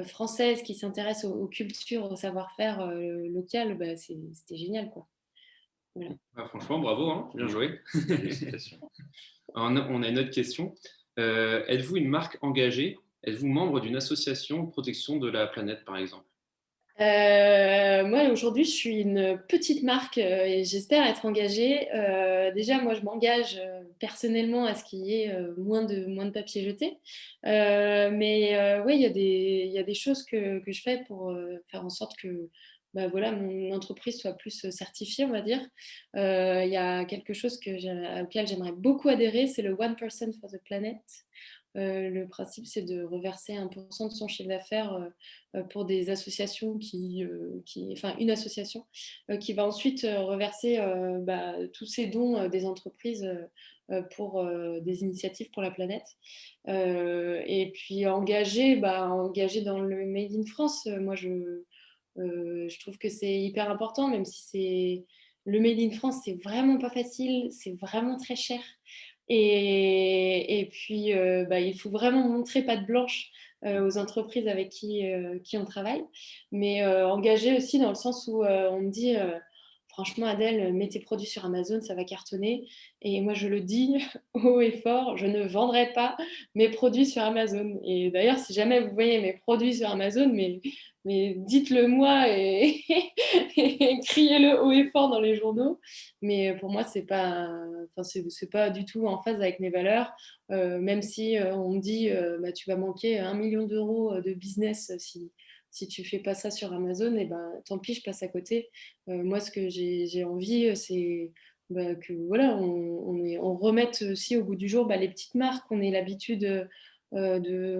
française qui s'intéresse aux cultures, au savoir-faire local, c'était génial, quoi. Voilà. Ah, franchement, bravo, hein, bien joué. On a une autre question. Êtes-vous une marque engagée? Êtes-vous membre d'une association de protection de la planète, par exemple? Moi, aujourd'hui, je suis une petite marque et j'espère être engagée. Déjà, moi, je m'engage personnellement à ce qu'il y ait moins de papier jeté. Mais oui, il y a des choses que je fais pour faire en sorte que voilà, mon entreprise soit plus certifiée, on va dire. Il y a quelque chose auquel j'aimerais beaucoup adhérer, c'est le 1% for the Planet. Le principe, c'est de reverser 1% de son chiffre d'affaires pour des associations enfin une association qui va ensuite reverser tous ces dons des entreprises pour des initiatives pour la planète. Et puis engagé dans le Made in France, moi je trouve que c'est hyper important, même si c'est le Made in France, c'est vraiment pas facile, c'est vraiment très cher. Et puis, il faut vraiment montrer patte blanche aux entreprises avec qui on travaille, mais engagé aussi dans le sens où on me dit, franchement, Adèle, mets tes produits sur Amazon, ça va cartonner. Et moi, je le dis haut et fort, je ne vendrai pas mes produits sur Amazon. Et d'ailleurs, si jamais vous voyez mes produits sur Amazon, mais dites-le moi et criez-le haut et fort dans les journaux. Mais pour moi, c'est pas du tout en phase avec mes valeurs. Même si on me dit, tu vas manquer 1 million d'euros de business si tu fais pas ça sur Amazon, et tant pis, je passe à côté. Moi, ce que j'ai envie, c'est que voilà, on remette aussi au goût du jour les petites marques, qu'on ait l'habitude de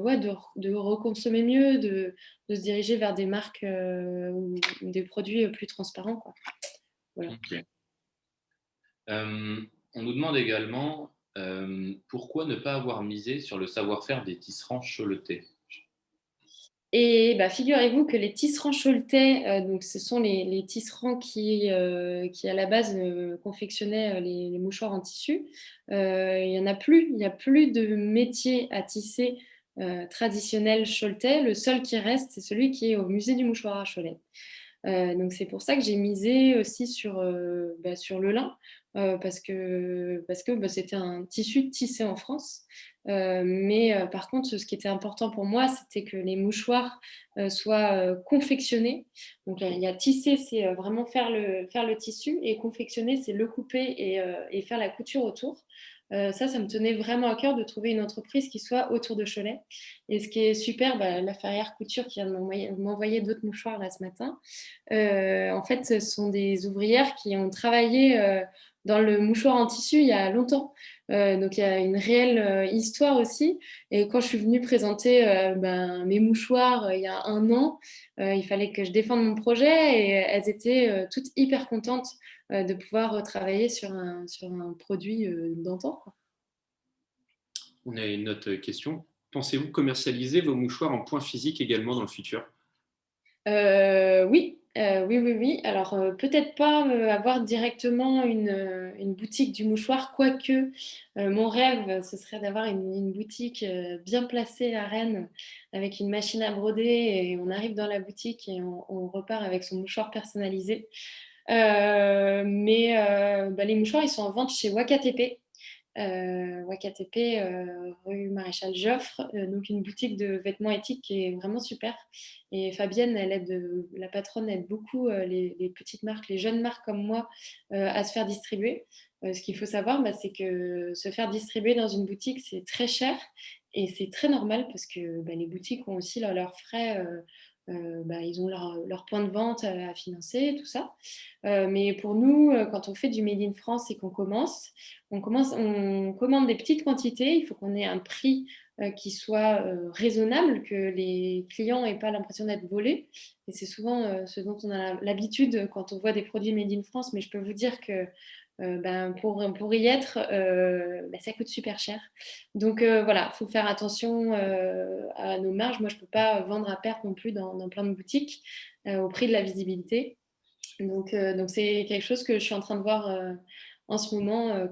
reconsommer mieux, de se diriger vers des marques ou des produits plus transparents, quoi. Voilà. Okay. On nous demande également pourquoi ne pas avoir misé sur le savoir-faire des tisserands choletais. Et bah, figurez-vous que les tisserands choletais, donc ce sont les tisserands qui à la base confectionnaient les mouchoirs en tissu. Il n'y en a plus, il n'y a plus de métier à tisser traditionnel choletais. Le seul qui reste, c'est celui qui est au musée du mouchoir à Cholet. Donc c'est pour ça que j'ai misé aussi sur le lin, parce que c'était un tissu tissé en France. Mais par contre, ce qui était important pour moi, c'était que les mouchoirs soient confectionnés. Donc il y a tisser, c'est vraiment faire le tissu, et confectionner, c'est le couper et faire la couture autour. Ça me tenait vraiment à cœur de trouver une entreprise qui soit autour de Cholet. Et ce qui est super, la Ferrière Couture qui vient de m'envoyer d'autres mouchoirs là ce matin, en fait, ce sont des ouvrières qui ont travaillé dans le mouchoir en tissu il y a longtemps. Donc, il y a une réelle histoire aussi. Et quand je suis venue présenter mes mouchoirs il y a 1 an, il fallait que je défende mon projet, et elles étaient toutes hyper contentes de pouvoir travailler sur un produit d'antan, quoi. On a une autre question. Pensez-vous commercialiser vos mouchoirs en point physique également dans le futur? Oui, oui. Alors, peut-être pas avoir directement une boutique du mouchoir, quoique mon rêve, ce serait d'avoir une boutique bien placée à Rennes, avec une machine à broder, et on arrive dans la boutique et on repart avec son mouchoir personnalisé. Mais les mouchoirs, ils sont en vente chez WakaTP. WakaTP, rue Maréchal Joffre, donc une boutique de vêtements éthiques qui est vraiment super. Et Fabienne, la patronne, aide beaucoup les petites marques, les jeunes marques comme moi, à se faire distribuer. Ce qu'il faut savoir, c'est que se faire distribuer dans une boutique, c'est très cher, et c'est très normal, parce que les boutiques ont aussi leurs frais. Ils ont leur point de vente à financer, tout ça. Mais pour nous, quand on fait du Made in France et qu'on on commande des petites quantités. Il faut qu'on ait un prix qui soit raisonnable, que les clients n'aient pas l'impression d'être volés. Et c'est souvent ce dont on a l'habitude quand on voit des produits Made in France. Mais je peux vous dire que pour y être, ça coûte super cher. Donc voilà, il faut faire attention à nos marges. Moi, je ne peux pas vendre à perte non plus dans plein de boutiques au prix de la visibilité. Donc c'est quelque chose que je suis en train de voir en ce moment,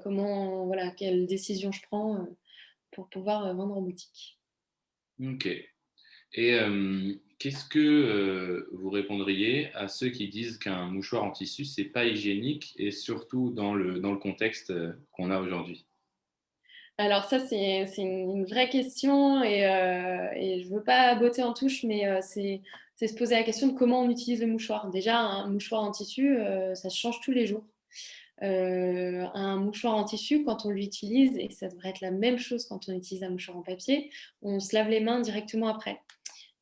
quelle décision je prends pour pouvoir vendre en boutique. Ok. Et qu'est-ce que vous répondriez à ceux qui disent qu'un mouchoir en tissu, c'est pas hygiénique, et surtout dans le contexte qu'on a aujourd'hui? Alors ça, c'est une vraie question, et je ne veux pas botter en touche, mais c'est se poser la question de comment on utilise le mouchoir. Déjà, un mouchoir en tissu, ça se change tous les jours. Un mouchoir en tissu, quand on l'utilise, et ça devrait être la même chose quand on utilise un mouchoir en papier, on se lave les mains directement après.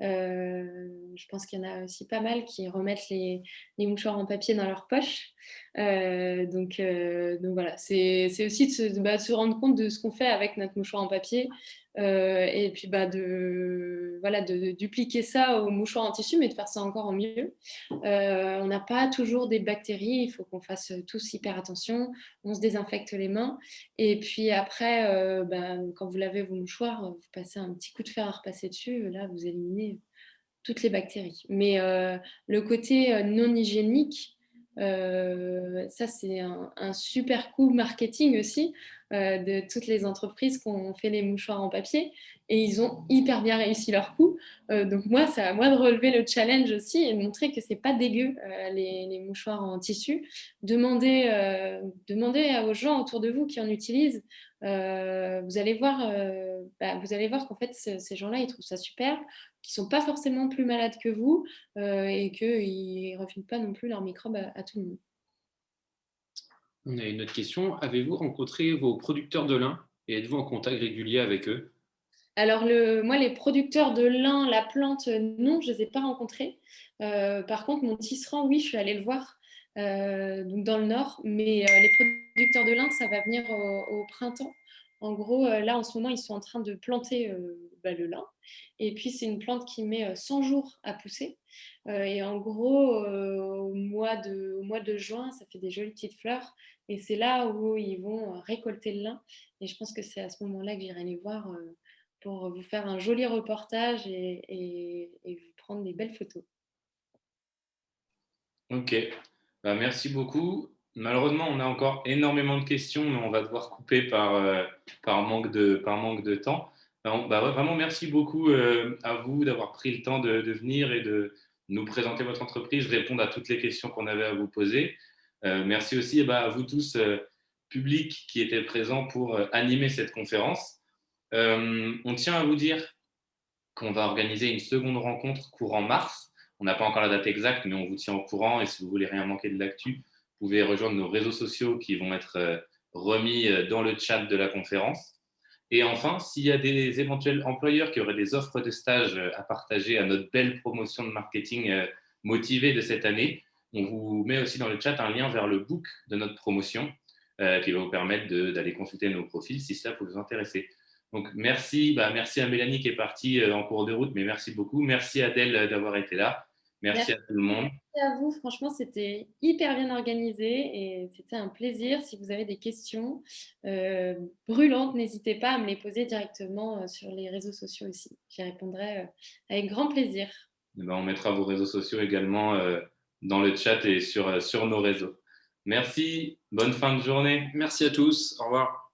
Je pense qu'il y en a aussi pas mal qui remettent les mouchoirs en papier dans leur poche. Donc voilà, c'est aussi de se rendre compte de ce qu'on fait avec notre mouchoir en papier, et puis de dupliquer ça au mouchoir en tissu, mais de faire ça encore en mieux. On n'a pas toujours des bactéries, il faut qu'on fasse tous hyper attention, on se désinfecte les mains, et puis après, quand vous lavez vos mouchoirs, vous passez un petit coup de fer à repasser dessus, là vous éliminez toutes les bactéries. Mais le côté non hygiénique, ça c'est un super coup marketing aussi de toutes les entreprises qui ont fait les mouchoirs en papier, et ils ont hyper bien réussi leur coup. Donc moi, c'est à moi de relever le challenge aussi et de montrer que c'est pas dégueu les mouchoirs en tissu. Demandez aux gens autour de vous qui en utilisent. Vous allez voir qu'en fait ces gens-là, ils trouvent ça super, qui sont pas forcément plus malades que vous, et qu'ils ne refilent pas non plus leurs microbes à tout le monde. On a une autre question. Avez-vous rencontré vos producteurs de lin et êtes-vous en contact régulier avec eux? Alors, moi, les producteurs de lin, la plante, non, je ne les ai pas rencontrés. Par contre, mon tisserand, oui, je suis allée le voir donc dans le Nord. Mais les producteurs de lin, ça va venir au printemps. En gros, là, en ce moment, ils sont en train de planter le lin. Et puis, c'est une plante qui met 100 jours à pousser. Et en gros, au mois de juin, ça fait des jolies petites fleurs. Et c'est là où ils vont récolter le lin. Et je pense que c'est à ce moment-là que j'irai les voir pour vous faire un joli reportage et vous prendre des belles photos. Ok, bah, merci beaucoup. Malheureusement, on a encore énormément de questions, mais on va devoir couper par manque de temps. Ouais, vraiment, merci beaucoup à vous d'avoir pris le temps de venir et de nous présenter votre entreprise, répondre à toutes les questions qu'on avait à vous poser. Merci aussi à vous tous, public qui étaient présents pour animer cette conférence. On tient à vous dire qu'on va organiser une seconde rencontre courant mars. On n'a pas encore la date exacte, mais on vous tient au courant. Et si vous voulez rien manquer de l'actu, vous pouvez rejoindre nos réseaux sociaux qui vont être remis dans le chat de la conférence. Et enfin, s'il y a des éventuels employeurs qui auraient des offres de stage à partager à notre belle promotion de marketing motivée de cette année, on vous met aussi dans le chat un lien vers le book de notre promotion qui va vous permettre d'aller consulter nos profils si cela peut vous intéresser. Donc, merci à Mélanie qui est partie en cours de route, mais merci beaucoup. Merci Adèle d'avoir été là. Merci à tout le monde. Merci à vous. Franchement, c'était hyper bien organisé et c'était un plaisir. Si vous avez des questions brûlantes, n'hésitez pas à me les poser directement sur les réseaux sociaux aussi. J'y répondrai avec grand plaisir. On mettra vos réseaux sociaux également dans le chat et sur nos réseaux. Merci. Bonne fin de journée. Merci à tous. Au revoir.